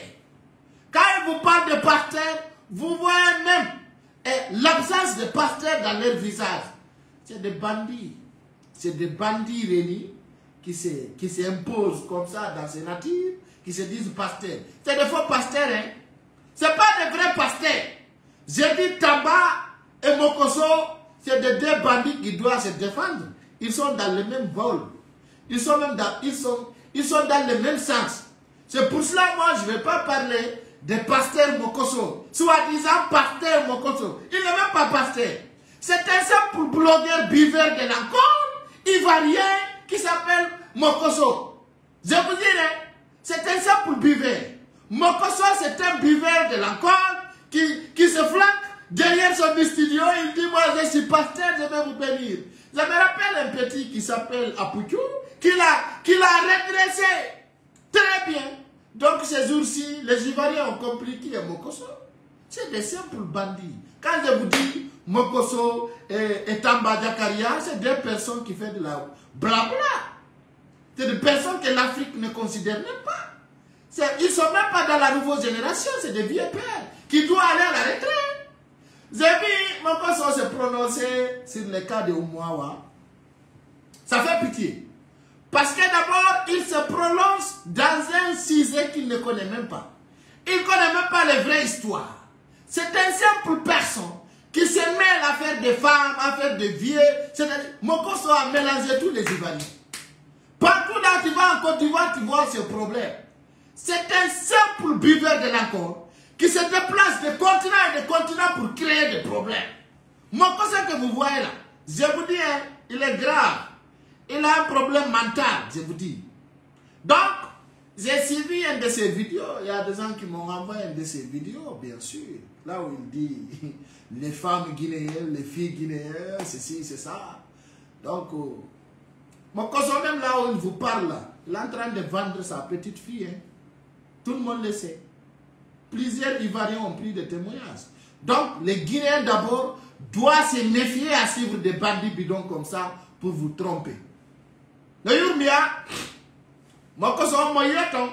Quand ils vous parlent de pasteurs, vous voyez même l'absence de pasteurs dans leur visage. C'est des bandits. C'est des bandits réunis qui s'imposent comme ça dans ces natures, qui se disent pasteurs. C'est des faux pasteurs, hein. Ce n'est pas des vrais pasteurs. J'ai dit Tamba et Mokoso, c'est des deux bandits qui doivent se défendre. Ils sont dans le même vol. Ils sont dans le même sens. C'est pour cela, moi, je ne vais pas parler des pasteurs Mokoso. Soi-disant pasteur Mokoso. Il n'est même pas pasteur. C'est un simple blogueur buveur de l'encore ivoirien qui s'appelle Mokoso. Je vous dirais, c'est un simple buveur. Mokoso, c'est un buveur de l'encore qui se flanque derrière son studio. Il dit, moi, je suis pasteur, je vais vous bénir. Je me rappelle un petit qui s'appelle Apuchou, qui l'a redressé très bien. Donc, ces jours-ci, les Ivoiriens ont compris qui est Mokoso. C'est des simples bandits. Quand je vous dis Mokoso et Tamba Jakaria, c'est des personnes qui font de la blabla. C'est des personnes que l'Afrique ne considère même pas. Ils ne sont même pas dans la nouvelle génération, c'est des vieux pères qui doivent aller à la retraite. J'ai vu Mokoso se prononcer sur le cas de Umwawa. Ça fait pitié. Parce que d'abord, il se prononce dans un sujet qu'il ne connaît même pas. Il ne connaît même pas les vraies histoires. C'est un simple personne qui se mêle à faire des femmes, à faire des vieux. Mokoso a mélangé tous les Ivoiriens. Partout là tu vas en Côte d'Ivoire, tu vois ce problème. C'est un simple buveur de l'alcool qui se déplace de continent et de continent pour créer des problèmes. Mokoso que vous voyez là, je vous dis, hein, il est grave. Il a un problème mental, je vous dis. Donc, j'ai suivi un de ses vidéos. Il y a des gens qui m'ont envoyé un de ses vidéos, bien sûr. Là où il dit les femmes guinéennes, les filles guinéennes, ceci, c'est ça. Donc, Mokoso, même là où il vous parle, là, il est en train de vendre sa petite fille. Hein. Tout le monde le sait. Plusieurs Ivoiriens ont pris des témoignages. Donc, les Guinéens d'abord doivent se méfier à suivre des bandits bidons comme ça pour vous tromper. Le Yurmia, Mokoso Moyeton,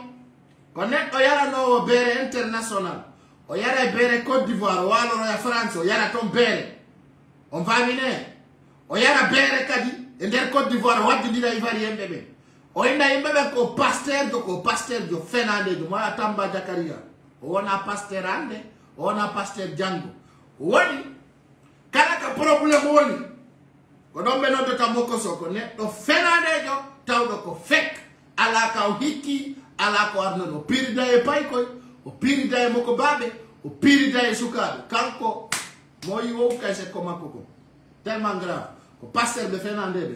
connaît Oyara no Bere international. Oyara Bere Côte d'Ivoire, Oyara France, Oyara ton Bere. On va venir. Oyara Bere Kadi, et der Côte d'Ivoire, what did I Ivoirien bébé? Oyana Yembebe ko pasteur de Fenande, de Moya Tamba Jakaria. On a pasteur Ande, on a pasteur Django. Wani, Kalaka problème Wani. ko ɗon ɓe noddata mokoso ko neɗɗo fenadejo tawɗo ko fek ala ka o hikki ala ko arnoɗo o pirida e paykoy o pirida e moko baɓe o pirida e sukaɓe kanko mo yi wow kay sekko makko ko tellement grave ko pasteur ɓe fenandeɓe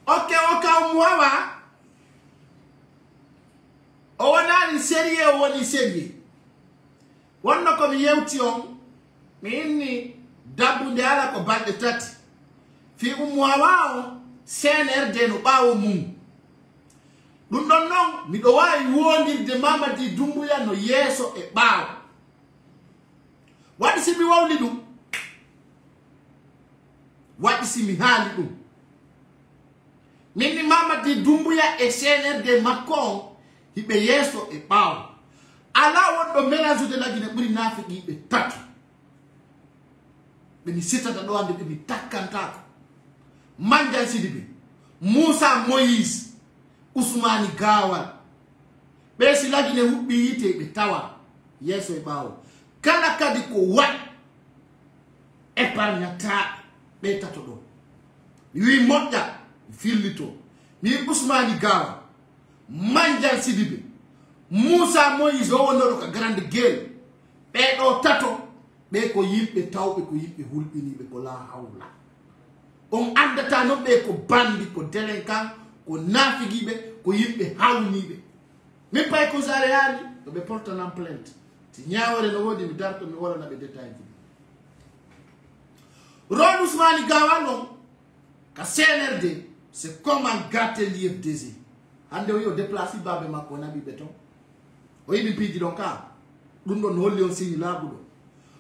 ok o kaw mo wawa o wonani sérieux o woni sérieux wonno komi yewti on mi inni dabbude ala ko balɗe tati fi Wawa o CNRD no ɓawo mum ɗum ɗon noon miɗo wawi wondirde Mamady Doumbouya no yeeso e ɓaawo waɗi simi wawli ɗum waɗi simi haali ɗum minni Mamady Doumbouya e CNRD makko on hiɓe yeeso e ɓaawo ala wonɗo mélange de lagine ɓuri naafiqiɓe tatu ɓe mi sitata ɗo ande ɓe mi takkantako Mandiaye Sidibé Moussa Moïse Ousmani Gawal ɓe si lagine huɓɓi yite ɓe tawa yeeso e ɓaawo kala kadi ko waɗi épargnata ɓe tato ɗo mi wi moƴƴa fillito mi wi Ousmani Gawal Mandiaye Sidibé Moussa Moïse o wonnoɗo ka grande gueule ɓeɗo tato ɓe ko yimɓe tawɓe ko yimɓe hulɓiniɓe ko la hawla on andata non ɓe ko bandi ko délinquant ko nafigiɓe ko yimɓe hawniɓe min pay ko sare yaali to ɓe portanan plainte si ñawore no wodi mi darto mi wolana ɓe détail ji rôle Ousmani Gawal on ka CNRD c'est comment gâter l'IFDG hande o yo déplace babe makko o naɓi ɓe ton o yiɗi piiji ɗon ka ɗum ɗon holli on signe laaɓuɗo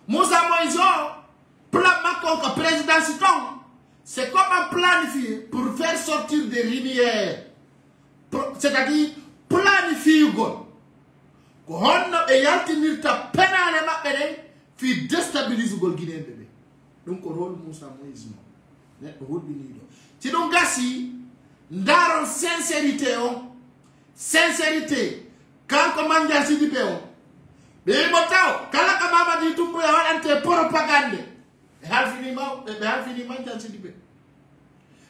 Moussa Moïse o plan makko ka présidence ton c'est comment planifier pour faire sortir des rivières c'est-à-dire planifier gol ko honno ɓe yaltinirta penale maɓɓe ɗen fi déstabilise gol guinéɓe ɓe ɗum ko rôle Moussa Moïse mo neɗɗo hulɓiniɗo si ɗum gasi ndaron sincérité on sincérité kanko Mandiaye Sidibé on ɓe yimo taw kala ka Mamady Doumbouya waɗante propagande ɓe halfini Mandiaye Sidibé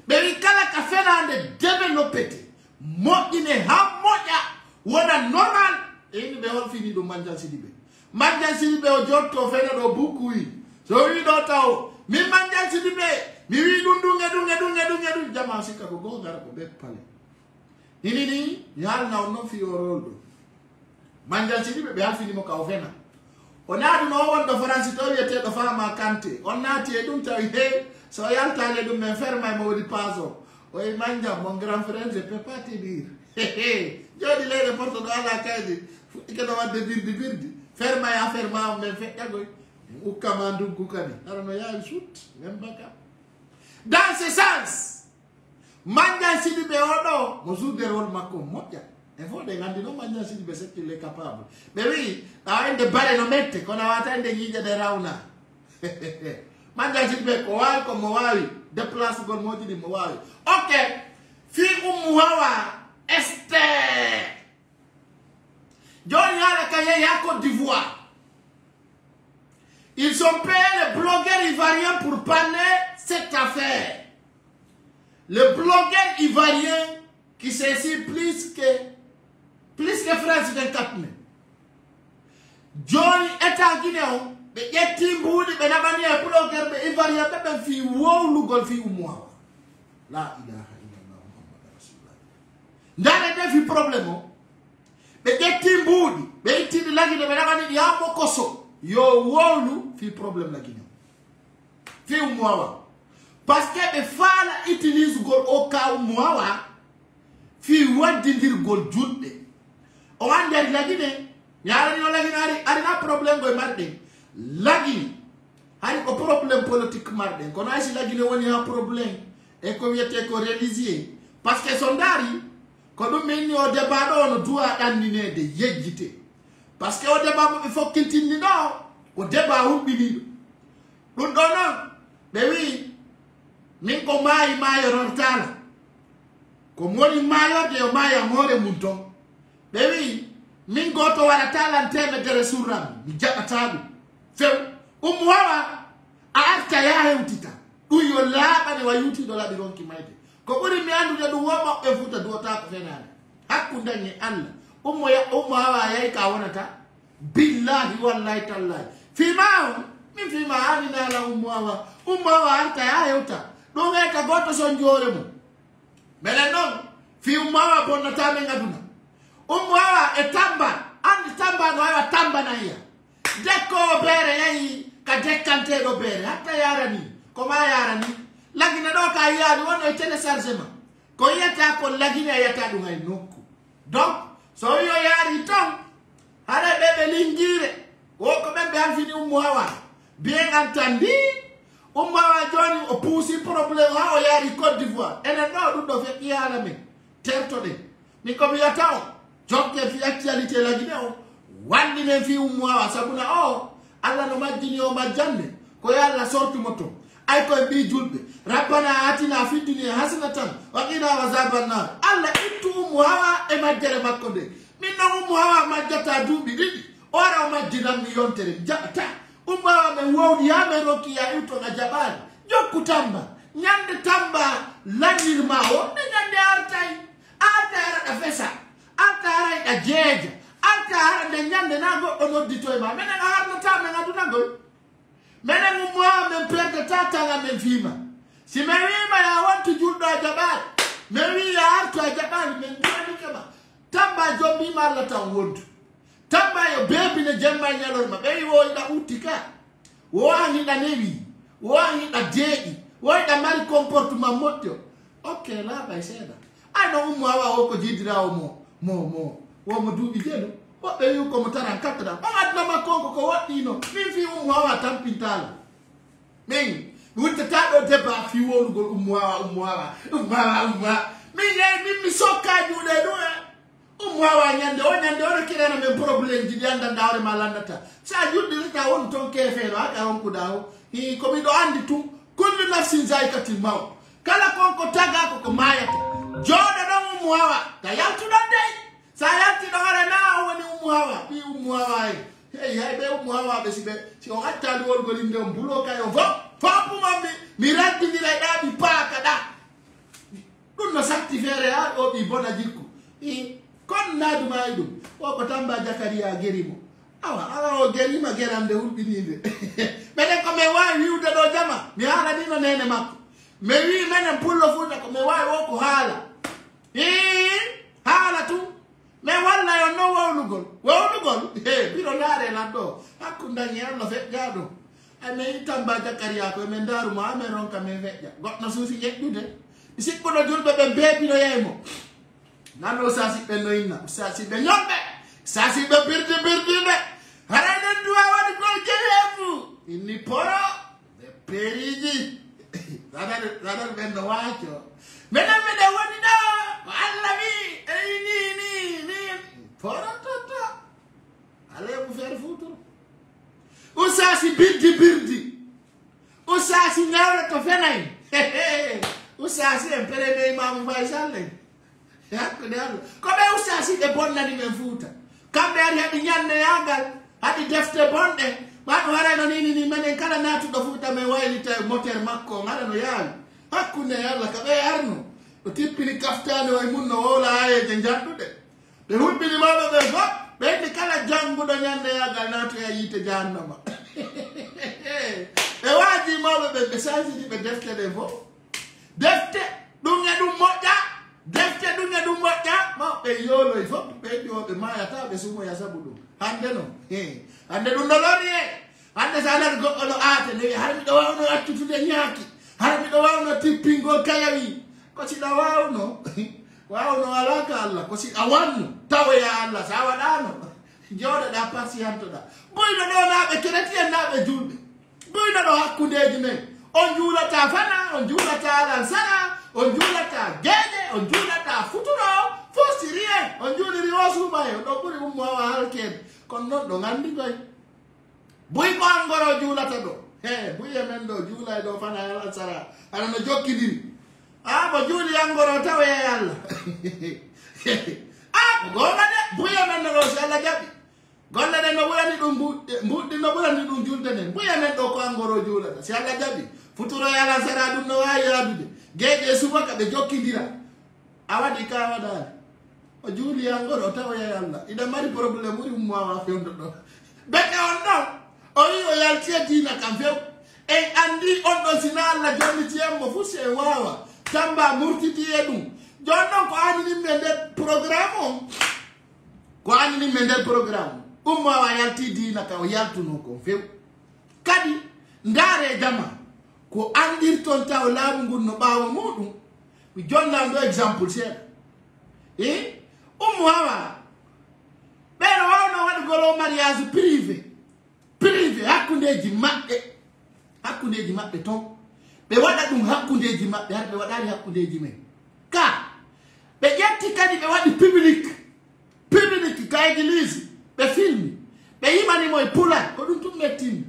ɓe wi kala ka fenande développete moƴƴine ha moƴƴa wona normal e yimɓe ɓe holfini ɗum Mandiaye Sidibé Mandiaye Sidibé o jotto fena ɗo bukkuyi so wi ɗo taw min Mandiaye Sidibé mi wi ɗum ɗum jama sikka ko go gara ko ɓe pale ni yalna on noon fi o rôle ɗo Mandiaye Sidibé ɓe halfinimo ka o fena o naatuno o wonɗo France to wiyeteɗo Fama Kanté on naati e ɗum tawi he so yaltale ɗum men ferma mo woni paso oye Mandiaye mon grand frère je peux pas te dire jooɗi leyɗe porto ɗo ala kaydi fuɗɗikeɗo wadde birdi ferma e affaire ma men feƴƴagoy ukkama nduggu kadi ara no yawi sut même baka dans ce sens Mandiaye Sidibé o ɗo mo joude rôle makko moƴƴa il faut de gandi non Mandiaye Sidibé c'est qu'il est capable ɓe wi a ende bare no mette kono a wata ende ñiiƴade rawna Mandiaye Sidibé ko wawi komo wawi déplace gol moƴƴini mo wawi ok fi Wawa Esther joni hala ka yeeya Côte d'Ivoire ils ont payé les blogueurs ivoiriens pour parler cette affaire le blogueur ivoirien qui saisit plus que France 24 mai joni état guinéen ɓe ƴetti mbuuɗi ɓe naɓani e blogueur ɓe ivoirien ɓe ɓen fi wowlugol fi Wawa la ilaha illallah muhammad rasulullah ndare de fi probléme o ɓe ƴetti mbuuɗi ɓe ittiɗi lagine ɓe naɓani ɗi ha Bokoso yo wowlu fi probléme lagine fi Wawa parce que ɓe faala utilise gol o ka Wawa fi waddidirgol juɗɗe o andi ari lagine yarani o lagine arina probléme goye marɗen lagine hari ko probléme politique marɗen kono aysi lagine woni ha probléme e ko wiyete ko religieux parce que so ndaari ko ɗum minni o débat ɗo no duwa ɗanninede yejjite parce que o débat mo ɓe fokkiltinni ɗo ko débat huɓɓiniɗo ɗum ɗo noon ɓe wi min ko maayi maayo rortala ko woni maayorde o maaya moore mum ton ɓe wi min goto waɗa talantemedere surram mi jaɓata ɗum few Wawa a arta ya hewtita Uyo laɓani wa yuti do laɓi ronki mayde ko ɓuri mi andude ɗum womaɓɓe fuuta duwata ko fenade hakkudañe Allah ummo hawa yayi ka wonata billahi wallahi tallahi fima min fima haninala ummo hawa arta ya hewta ɗum e ka goto son joore mum mbeɗen noon fi ummo hawa bonnata men aduna ummo hawa e tamba andi tamba no hawa tambanaya dekko beere yayi ka dekkanteɗo beere hatta yarani koma yarani lagina ɗo ka yaani won e téléchargement ko yiyata ko lagina yiyata ɗum ay nokku donc so yo yaari ton haɗa ɓeɓe lingire wo ko ɓemɓe halfini ummo hawa bien entandi ummo hawa joni o puusi probléme ha o yaari Côte d'Ivoire enen ɗo ɗum ɗo feƴƴi haala men tertoɗen min komi yiyata o jonke fi actualité lagine o wandinen fi ummo hawa sabuna o Allah no majjini o majjande ko yo Allah sortumo ton ay koye mbi julɓe rabbana atina fi dunia hasanatan wa qina azaban nar Allah ittu ummo hawa e majjere makko nde min noon ummo hawa majjata duuɓi ɗiɗi ora o majjinanmi yontere jaɓata ummo hawa men wowdi ha men rokki ya iwtoga jaɓani jokku tamba ñande tamba lanirma o nde ñande artay araɗa fesa arta arayɗa jeeja arta ara nde ñande na goɗɗo noddito e ma minen a harnata men adunagol menen ummo hawa men perdata tanga men fima si men wima ya wontu julɗo a jaɓani men wi ya artu a jaɓani men joɗikema tamba jombima Allah tan wontu tamba yo beebine jemma e ñalorma ɓeyi wo yiɗa utti ka wo an yiɗa newi wo an yiɗa deeɗi wo yiɗa mari comportement moƴƴo ok laaɓay seeɗa ayno ummo hawa o ko jidirawo womo duuɓi jeɗo woɓɓe wi komo taran kattan on aduna makko on koko woɗɗino min fi ummo hawa tampintala min wuttata ɗo débat fi wolugol ummo hawa min yeyi min mi sokka juuɗe ɗum e ummo hawa ñande oɗo kirana men probléme ji ɗi andanɗa hoore ma landata sa juɗɗirita won ton kefeeno haɗa honkuɗa o komiɗo andi tum kullu nafsin zaikatil maut kala konko taga koko mayata jooɗo ɗon ummo hawa ta yaltuɗon dey sa yaltiɗo hoore na o woni ummo hawa ɓi ummo hawa hey hay ɓe ummo hawa ɓe si on attali wolgol inde on bulo kay o foppumon mi raddiniray ɗaɓi paaka ɗa ɗum no sakti feere ha ɗo ɓi bona jikku kon naduma e ɗum o ko tamba Jakaria gerimo awa o gerima gerande hulɓininde minen ko min wawi wiwde ɗo jama mi haalanino nene makko mi wi menen pullo fuuta ko min wawi o ko haala haala tum min walla yo no wownugol ɓiɗo laare lan ɗo hakkudañi Allah feƴƴa ɗo min yi tamba Jakaria ko min daruma amin ronka min feƴƴa goɗɗo suusi ƴeƴƴude sikkuɗo julɓe ɓe beepino yeymo nanno sa siɓɓe noyinna sa siɓɓe ñomɓe sa siɓɓe birdiɓe haraɗen duwa waɗi ko jerefu inni poro ɓe periji saɗaɗo ɓen no waaco minen miɗen woni ɗo ko Allah wi ni poro toto alebu feere futuro usasi birdi usasi ñawre to fenayi usasi en perene Imam Faye Sall hakkude Allah ko ɓe usasi ɓe bonnani men fuuta kamɓe ari haɗi ñande yagal haɗi defte bonɗe ɓaɗo warano ni menen kala natuɗo fuuta men waylita moteur makko on haɗa no yaawi hakkude Allah ka ɓe arno o tippini kaftane way mum no wowla hayeje janɗuɗe ɓe huɓɓini maɓe ɓe fof ɓenni kala janguɗo ñande yagal natoya yiite jahannama ɓe waaji mawɓe ɓe sansiji ɓe defte ɗe fof defte ɗum e ɗum moƴƴa defte ɗum e ɗum moƴƴa mawɓe yoloy fof ɓe ƴoɓe mayata ɓe sumoya sabu ɗum hande no hande ɗum no loni e hande sa nani goɗɗo no aate nde har miɗo wawno accutude ñaaki har miɗo wawno tippingol kayawi ko siɗa wawno ala ka Allah ko si a wanno tawoya Allah sa waɗano jooɗoɗa patientoɗa ɓuyɗo ɗo naɓe chrétien naɓe julɓe ɓuyɗo ɗo hakkudeji men on juulata fana on juulata alansara on juulata geeƴe on juulata futuro fof si rien on juuliri o suumayo ɗo ɓuri ummo hawa halkede kono noon ɗo gandi koy buy ko angoro juulata ɗo buye men ɗo juulay ɗo fana alansara aɗa no jokkidiri mo juuli angoro tawoye Allah ko gonga de buye men ɗo si Allah jaɓi golle ɗe no ɓurani ɗum mbuɗɗi no ɓurani ɗum julde nden buye men ɗo ko angoro juulata si Allah jaɓi futuro yala sara dum no wawi yadude geje subaka be jokkidira awadi ka wadani o juuli angol o tawa yalla ida mari problème uri mo wa fewdo do beke on do o yi o yalti dina kam few e andi on do sina alla jonni tiemmo fu se wawa tamba murtiti edum jonno ko ani ni mende programme ko ani ni mende programme umma wa yalti dina ka o yaltuno ko few kadi ndare jama ko andirton taw laamu ngun no bawo mudum mi jonna do example se umwa beno wano wadu golo mariage privé hakundeji mabbe ton be wada dum hakundeji mabbe har be wadari hakundeji men ka be jetti kadi be wadi public ka église be filmi be yimani moy pula ko dum tum metti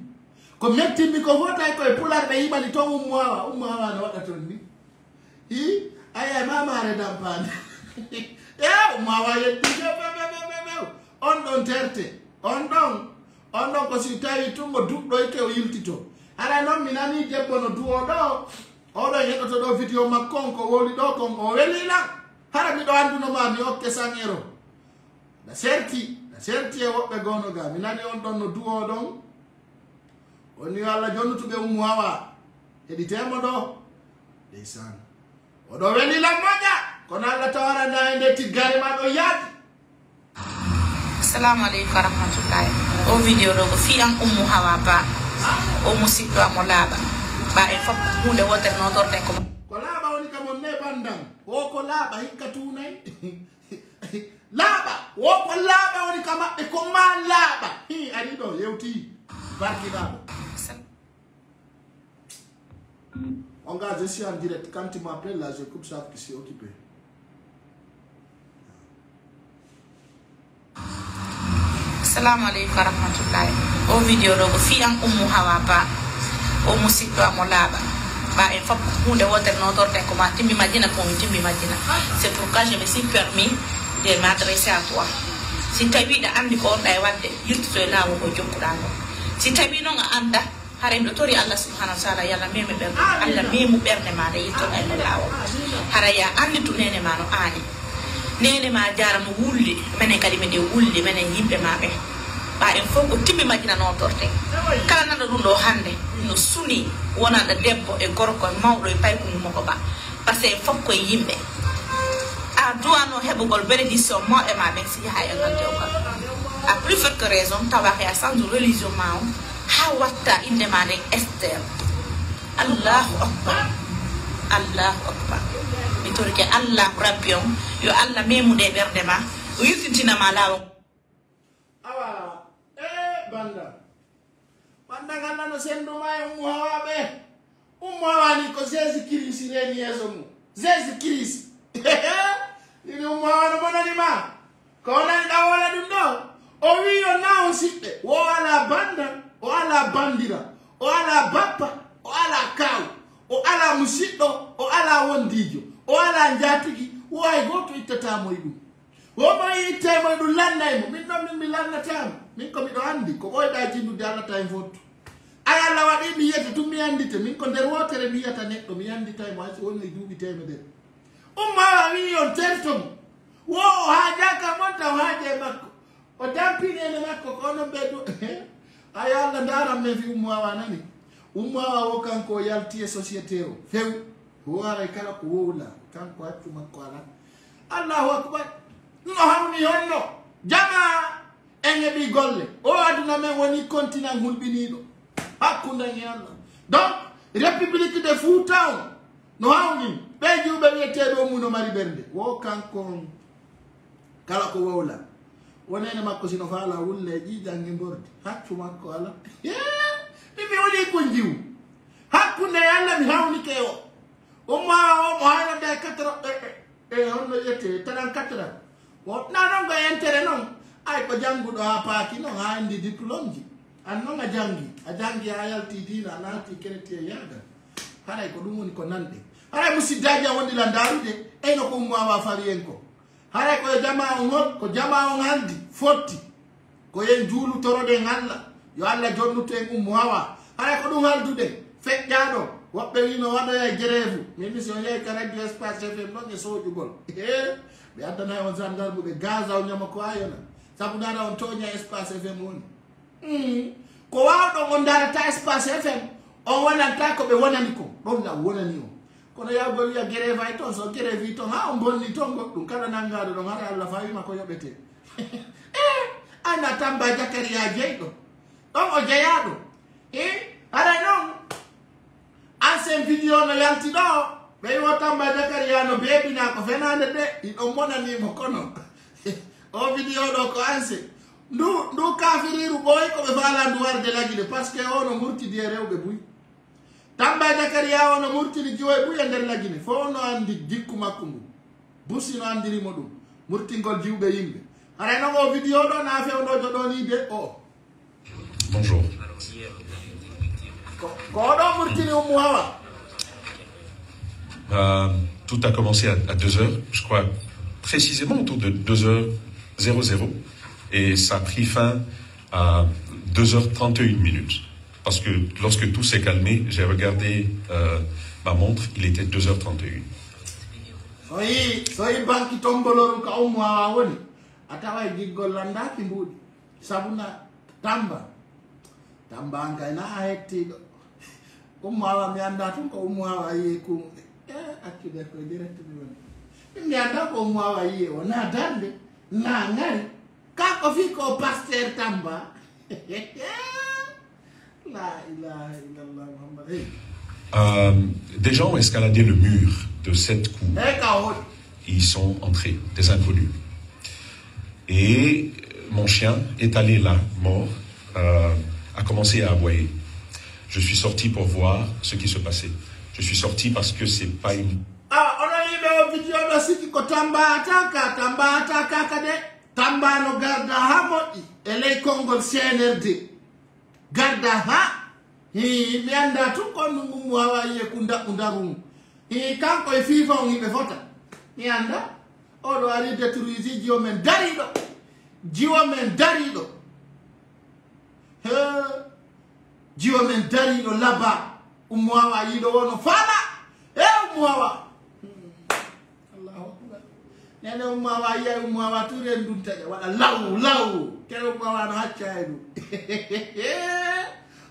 ko metti ko vota ko e pula be yimani to umwa no wada ton ni aya mama re dampane mawaye on don terte on don ko si tawi tungo dubdo ike o yiltito ara non minani debbo no duo do o do yedo to do video makkon ko woli do kon o welila hara mi do anduno ma mi okke sangero da serti e wobbe gono ga minani on don no duo don oni alla jonnuto be umwawa edi temo do desan o do welila moja kono Allah tawara na ende tigare ma do yaati. Assalamu alaikum warahmatullahi. O video do ko fi am ummu hawa ba o musikto amolaba ba e fop hunde wote no torte ko laba woni kam on ne bandam o ko laba hikka tunay laba o ko laba woni kam mabbe ko ma laba ari do yewti barki laba. On gars, je suis en direct. Quand tu m'appelles là, je coupe ça parce que je suis occupé. Assalamu alaikum warahmatullahi. O video do ko fi am ummu hawa ba o musikto amolaba ba e fop hunde wote no torte ko ma timmi madina ko timmi madina. C'est pourquoi je me suis permis de m'adresser à toi. Si tawi da andi ko dai wadde yirto lawo ko jokkudano. Si tawi no nga anda hare do tori Allah subhanahu wa ta'ala yalla meme be Allah memu berne ma de yitto ay lawo. Hare ya andi tu nene ma no ani. Nene ma jara mo wulli menen kadi me de wulli menen yimbe mabe ba en fo ko timmi majina no torte kala nanda dum do hande no suni wona da debbo e gorko e mawdo e pay ko mo ko ba parce que fo ko yimbe a duano hebugol bénédiction mo e mabe si hay en ante ko a plus forte raison tabax ya sans religion ma ha watta inde mane Esther. Allahu akbar mi torke Allah rabbion yo Allah memude berde ma o yirtintina ma lawo awa banda ngana no sendo may umwawabe umwawani ko Jésus Christ reni yesomu Jésus Christ ni umwawano bonani ma ko nan da wala dum do o wi yo na o sitte o ala banda o ala bandira o ala bappa o ala kaw o ala musiddo o ala wondijo o ala njatigi o ay goto ittata moydum o may itte moydum lannay mo min non min lannata min ko mi do andi ko oyda jindu dalla tay fotu ay alla wadi mi yetta tum mi andite min ko der wotere mi yetta neddo mi andita mo asi woni duubi temede umma wi on tertom wo haja ka monta haje makko o dampini ene makko ko non bedo ay alla ndara me fi umma wanani umma wo kanko yalti e société o few wara kala ko wowla kanko accu makko ala Allahu akbar no hammi honno jama enge bi golle o aduna men woni continent hulbinido hakkunde Allah donc république de Fouta no hawni be jube wiete do muno mari bernde wo kanko kala ko wowla wonene makko sino faala wulle ji jangi bordi accu makko ala mi woni ko jiw hakkunde Allah mi hawni ke o mo hayna de 4 honno yete tan 4 wo nanon go intérêt non ay ko jangudo ha paaki non ha andi diplôme ji an non a jangi a yalti dina naati kerete yaga haray ko dum woni ko nande haray musiddaji wondi la ndarude e no ko mo wa fariyen ko haray ko jama on handi fotti ko yen juulu torode ngalla yo Allah jonnuto en ummu hawa haray ko dum haldude fejjado woɓɓe wino waɗoya grève émission yeey ka radio espace fm ɗon e soƴugol ɓe addana on gendarme ɓe gaz o ñama ko ayona sabu nana on toña espace fm woni ko wawɗon on darata espace fm on wonanta ko ɓe wonani ko ɗon la wonani o kono yawgol wiya grève ay toon so grève wi toon ha on bonni toon goɗɗum kala nangaɗo ɗon hara allah fawima ko yoɓete anda Tamba Jakaria jeyɗo ɗon o jeyaɗo haray noon ancien vidéo no yalti ɗo ɓe yo Tamba Jakaria no beeɓina ko fenade de iɗon monanimo kono o vidéo ɗo ko ancien ndu kafiriru ɓooy koɓe faala ndu warde lagide par ce que ono murtidi e rewɓe buy Tamba Jakaria ono murtini jiwoye buy e nder lagine fo no andi jikku makko ngu busi no andirimo ɗum murtingol jiwɓe yimɓe haray noon o vidéo ɗo na fewnojo ɗon yide o Bonjour. ko oɗo murtini Oumou Hawa Tout a commencé à 2h, je crois précisément autour de 2h00, et ça a pris fin à 2h31 minutes. Parce que lorsque tout s'est calmé, j'ai regardé ma montre, il était 2h31. soyi banki tomboloru ka Oumou Hawa woni a taway giggol landaki mbuuɗi sabuna Tamba ngayna a hettiɗo Oumou Hawa mi anda tun ko Oumou Hawa yiye kumuɗe accude koye direct mi woni mi anda ko Oumou Hawa yiye wona darde na ngari kako fi ko pasteur Tamba la ilaha illallah Muhammad Des gens ont escaladé le mur de 7 coups. Ils sont entrés, des inconnus. Et mon chien est allé là, mort, a commencé à aboyer. Je suis sorti pour voir ce qui se passait. Je suis sorti parce que c'est pas une... Tamba no garda ha moƴƴi e ley konngol CNRD garda ha mi anda tun kon ɗum Oumou Hawa yiye ku daɓɓu darum kanko e FIFA on yimɓe fota mi anda oɗo ari détruisi jiwo men dariɗo jiwo men dariɗo laba Oumou Hawa yiɗo wono faala Oumou Hawa nene Oumou Hawa yiya Oumou Hawa turen ɗum taƴa waɗa law kene Oumou Hawa no hacca e ɗum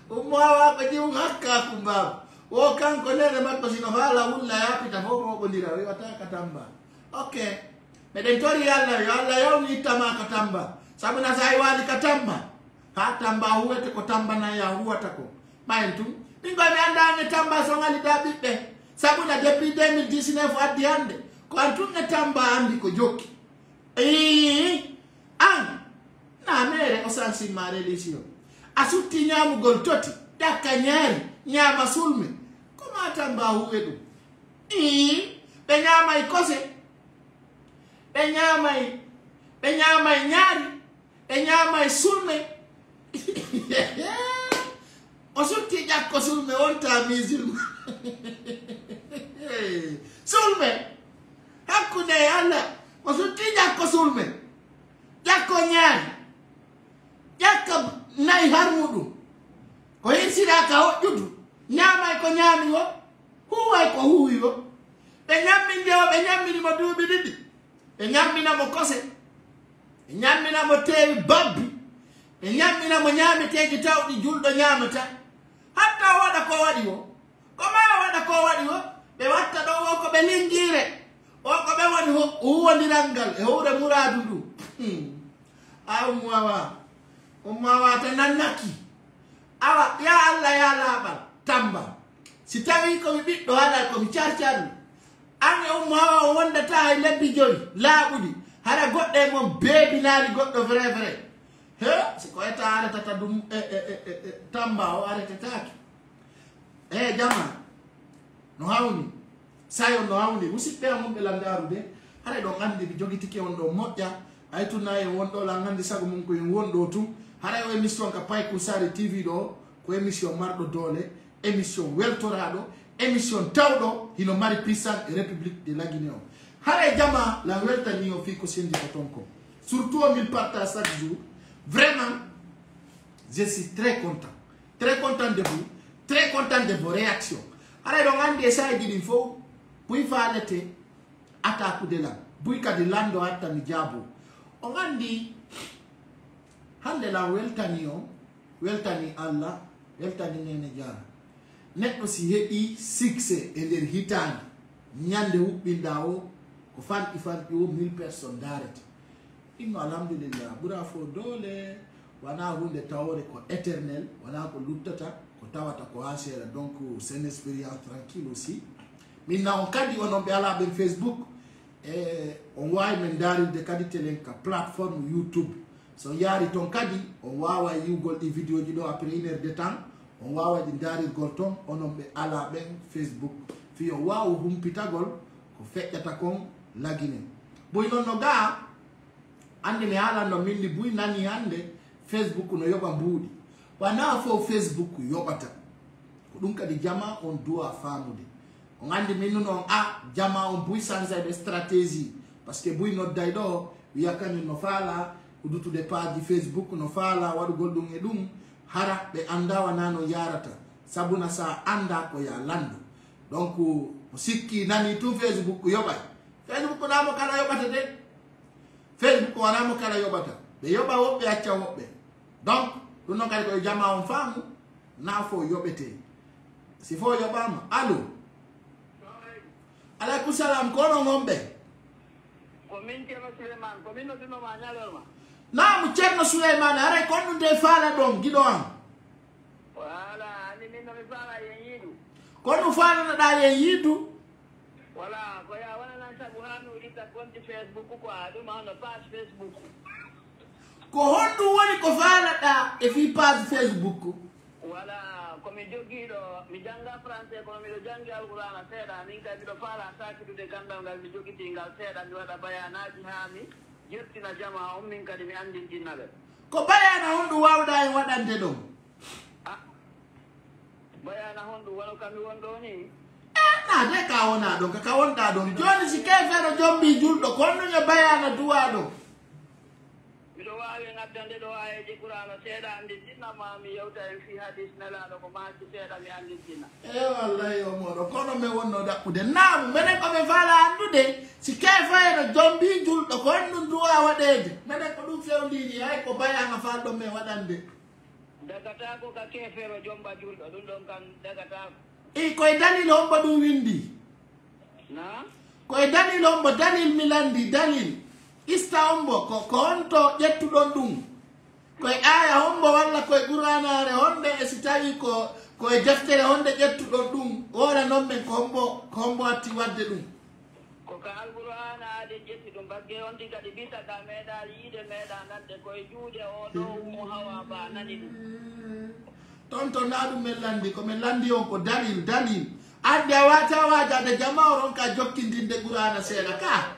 Oumou Hawa ko jiwu hakka kumbaɓe o kanko nene makko sino faala wulla yapita fof moɓodira wiwata ka Tamba ok meɗen tori Allah yo Allah yawni ittama ka Tamba sabu na sa wali ka Tamba ha Tamba huwete ko Tamba naya huwata ko ɓayen tum ɗin koye mi andani Tamba so ngalida ɓiɓɓe sabu na depuis 2019 addi hande ko an tunne Tamba andi ko jokki an na mere o sansimma religion a sutti ñamugol toti ƴakka ñaari ñaama sulme koma Tamba huwe ɗum ɓe ñamay kose ɓe ñamay ñaari ɓe ñamay sulme o sutti ƴakko sulme wonta musulma sulme hakkude e Allah o sutti ƴakko sulme ƴakko ñaari ƴakka nayi har muɗum ko hirsira ka hoƴƴudu ñamay ko ñaami o huway ko huwi o ɓe ñamminde o ɓe ñamminimo duuɓi ɗiɗi ɓe ñamminamo kose ɓe ñamminamo teewi babbi ɓe ñamminamo ñaameteji tawɗi julɗo ñamata hatta o waɗa ko waɗi o koma o waɗa ko waɗi o ɓe watta ɗo o ko ɓe lingire o ko ɓe waɗi huwodiral ngal e howre muradu ɗum a Oumou Hawa ta nannaki awa ya Allah ya laaɓal Tamba si tawi komi ɓiɗɗo haɗa komi carcarɗo an e Oumou Hawa o wondata e lebbi joyi laaɓuɗi haɗa goɗɗo e mon beebinaari goɗɗo vrai siko eta aretata ɗum Tamba o aretetaki jama no hawni sayon no hawni musidɓe am wonɓe landaru de haɗa ɗon andi mi jogitike on ɗo moƴƴa ay tunnayi wonɗo lan andi sago mum koyen wonɗo tum haɗa o émission ka Paykou Sary TV ɗo ko émission marɗo doole émission weltoraɗo émission tawɗo hino mari puissance e république de Laguinée o haɗa jama la weltani o fi ko sendi ko ton ko surtout o min partage chaque jour vraiment je suis très content de vous très content de vos réactions Ara don ande sai gidin fo buy falete ata ku de la buy ka de lando atta ni jabo o gandi hande la weltani Allah weltani nene jara neɗɗo si heɓi succès e nder hitande ñande huɓɓinda o ko fanɗi o 1000 personnes darete inno alhamdulillah ɓura fo dole wana hunde tawore ko éternel wana ko luttata ko tawata ko ha seeɗa donc c'est une expérience tranquille aussi minna on kadi onon ɓe ala ɓen Facebook e on wawi men darirde kadi telen ka plateforme YouTube so yaari ton kadi on wawa yiwgol ɗi vidéo ji ɗo après 1 heure de temps on wawa ɗi darirgol ton onon ɓe ala ɓen Facebook fiyo wawu humpitagol ko feƴƴata kon lagine boy non no ga ande mi haalanno minni buy nani hande Facebook no yoɓa mbuuɗi wana fo Facebook yoɓata ko ɗum kadi jama on doit famude on andi min non jama on buy sansade stratégie parce que buy nodday ɗo wiya kañum no faala udutude page Facebook no faala waɗugol ɗum e ɗum hara ɓe anda wana no yarata sabuna sa anda ko ya landu donc sikki nani tout Facebook yoɓay Facebook namo kala yoɓata de Facebook wanamo kala yoɓata ɓe yoɓa woɓɓe acca woɓɓe donc ɗum noon kadi koye jama on faamu na fo yoɓete si fo yoɓama allo aleykum salam kono gonɓe komin ceerno Souleymane komin noddinoma ñalorma namu ceerno Souleymane aray kon ɗum de faala ɗon giɗo am voilà ani min nomi faala yen yiidu kon ɗum faalanoɗa yen yiidu voilà ko ya waɗanan sabu ha mi uɗitta gonti Facebook ko a ɗum hano page Facebook ko honɗum woni ko faalaɗa e fi page Facebook voilà komi jogiiɗo mi jannga français kono miɗo janngi alqurana seeɗa min kadi miɗo faala sakidude gandal ngal mi jogitingal seeɗa mi waɗa bayanaji ha mi jettina jama on min kadi mi andintinnaɓe ko bayana honɗum wawɗa en waɗande ɗum bayana honɗum wono kami wonɗo ni na de ka wona ɗon kaka wonɗa ɗon joni si kefeɗo jombi julɗo ko honɗum e bayana duwa ɗo miɗo wawi ngaddande ɗo ayeji qur'ana seeɗa andintinnama mi yewta en fi hadis nelaɗo ko maaki seeɗa mi andintinna e wallahi o moɗo kono mi wonno ɗaɓɓude namu minen komin faala andude si kefeɗo jombi julɗo ko honɗum duwa waɗede minen ko ɗum fewndini hay ko bayana falɗo men waɗande dagatako ka kefeero jomba julɗo ɗum ɗon kam dagatako i koye dalil hombo ɗum windi na koye dalil hombo dalil mi landi dalil ista hombo ko honto ƴettuɗon ɗum koye aya hombo walla koye ɓuranare honde e si tawi koye deftere honde ƴettuɗon ɗum wora noon men ko hombo watti wadde ɗum ko ka alqur'ana ade ƴetti ɗum bagge on ɗi kadi bisaɗa meeɗa yiide meeɗa nande koye juuɗe o ɗo ummo hawa ba nani ɗum ton to na ɗum men landi komin landi on ko dalil ande a wata wajade jama o ron ka jokkindinde qur'ana seeɗa ka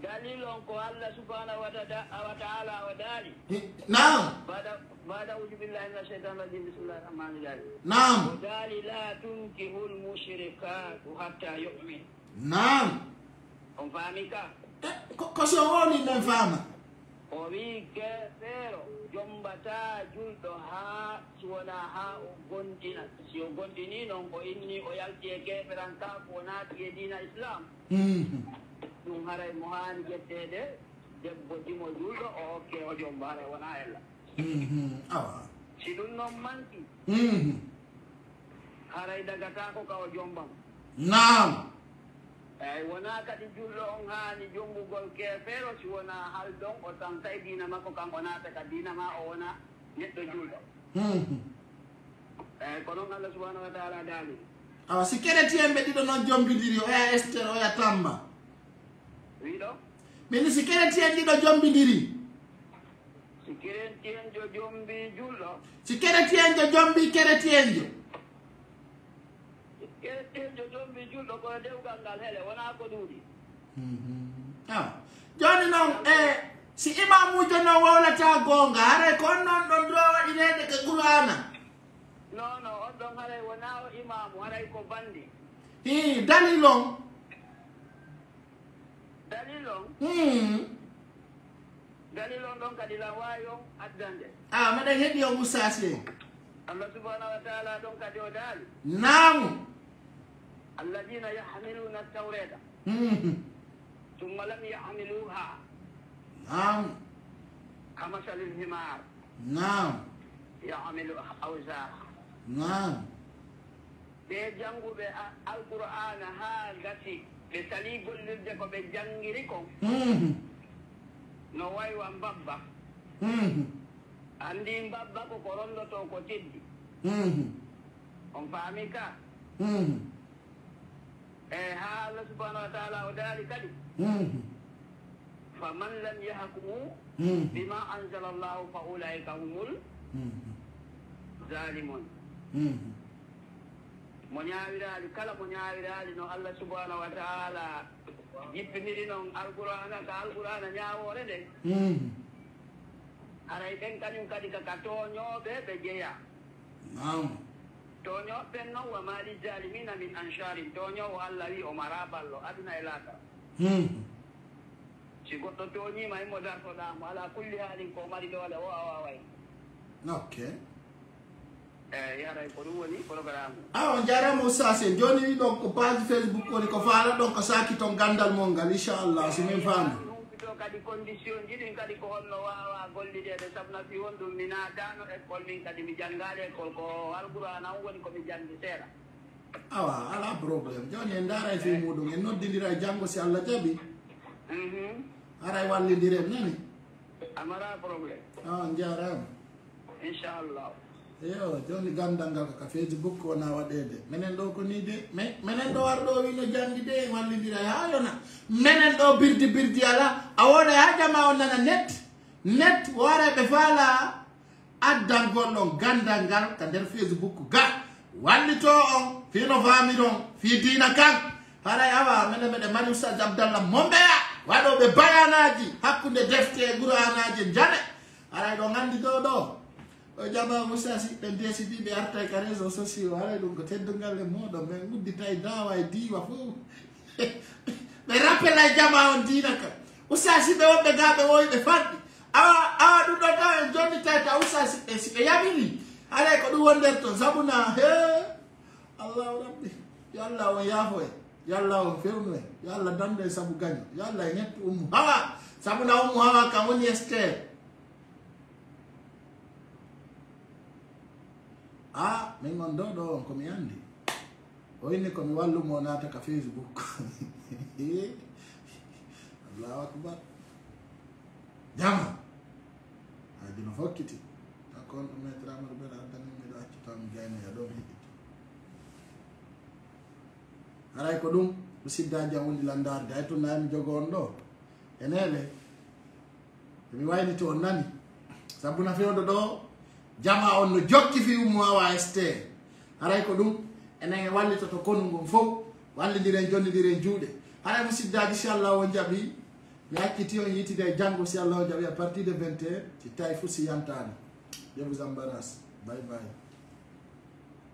dalil on ko Allah subhanahu wa ta'ala wa dali naam بعد أعوذ بالله من الشيطان الرجيم بسم الله الرحمن الرحيم نعم ودال لا تنكح المشركات حتى يؤمن نعم on faami ka ko so woni men faama o wi kefeero jombata julɗo ha si wona ha o gondina si o gondini noon o inni o yalti e keferan ka ko naati e dina islam ɗum haray mo haani ƴettede debbo dimo julɗo o hokke o jomba haray wona ella awa si ɗum noon manki haray dagata ko ka o jombam naam eyyi wona kadi julɗo on haani jombugol kefeero si wona halɗon o tan tawi dina makko kan o naata ka dina ma o wona neɗɗo julɗo eyyi ko noon Allah subhanahu wa taala daali awa si keretien ɓe ɗiɗo noon jombidiri oya Esther oya Tamba wiɗo mini si keretien ɗiɗo jombidiri si keretienjo jombi julɗo si keretienjo jombi keretienjo keretienjo jombi julɗo koye dewgal ngal hele wona ko ɗuuɗi joni noon si imamujo noon wowlata gonga haray kon noon ɗon ɗo waɗirede ke qur'ana non on ɗon haray wona o imamu haray ko bandi i dalil on dalil on ɗon kadi la wawi on addande meɗen heeɗi o musasi en Allah subhanahu wa taala ɗon kadi o daali naamu الذين يحملون التوراة ثم لم يحملوها نعم كمثل الحمار نعم يحمل أوزارا نعم بجانغو بالقرآن ها غتي بسالي غولده كو بجانغيري كو no way wan babba andi babba ko korondo to ko teddi on faami ka ha Allah subhanahu wa ta'ala o dali kadi faman lam yahkumu bima anzala Allah fa ulaika humul zalimun mo ñaawiraali kala mo ñaawiraali no Allah subhanahu wa ta'ala jippiniri noon alqur'ana ka alqur'ana ñaawoore nde aray ɓen kañum kadi kaka tooñooɓe ɓe jeya tooñooɓen noon wa ma lizalimina min ancharin tooñoowo Allah wi o mara ballo aduna e laaka si goɗɗo tooñiima immo dartoɗaamo ala kulli haalin ko mari doole o a waaway ok yaray ko ɗum woni programme on jarama Oustaz joni wi ɗon ko page Facebook woni ko faala ɗon ko saki ton gandal mon ngal inchallah so min faami to kadi condition ji ɗin kadi ko honno wawa gollidede sabna fi won ɗum mi naatano école min kadi mi janggaali école ko alqur'ana on woni komi janggi seeɗa awa ala probléme joni en daara e fi muɗum en noddidira e janggo si Allah jaaɓi ara e wallidirem nani amara probléme on jarama inchallah yo joni gandal ngal kaka Facebook wona waɗede minen ɗo ko ni de minen ɗo war ɗo wino janggi de wallidira ha yona minen ɗo birdi ala a woɗa ha jama on nana net wareɓe faala addangol ɗon gandal ngal ka nder Facebook ga wallito on fino faami ɗon fi dina kan haray awa minen meɗe mari Oustaz Abdallah momɓeya waɗoɓe bayanaji hakkude defte e qur'anaji jane haray ɗo gandi ɗo o jama Oustaz ɓe desidi ɓe arta ka réseau sociaux haray ɗum ko teddungal e moɗon ɓe uddita e dawa e diwa fof ɓe rappela e jama on dina ka Oustaz ɓe wonɓe ga ɓe woyi ɓe faɗɗi awa ɗum ɗo taw en jonni tawta Oustaz si ɓe yamini haray ko ɗum won nder ton sabuna he allahu rabbi yo Allah on yaafo en yo Allah on fewnu en yo Allah dande sabu gaño yo Allah e ñettu Hawa sabuna Hawa kam woni Esther min on ɗo on komi andi o inni komi wallumo naata ka Facebook allahu akbar jama haji no fokkiti takon ɗum maître Amadou Bella addani miɗo acci tan gaynoya ɗo mi heɗito haray ko ɗum musiddaji am woni landarde hay tun nami jogo on ɗo enele mi wayniti on nani sabuna fewdo ɗo jama on no jokki fi Hawa Esther haray ko ɗum enen e wallito to konngol fof wallidiren jonnidiren juuɗe haray musiddaji si Allah o jaaɓi mi hakkiti on yitide e janggo si Allah o jaaɓi à partir de 21 si tawi fof si yantani je vous embarrasse bye bye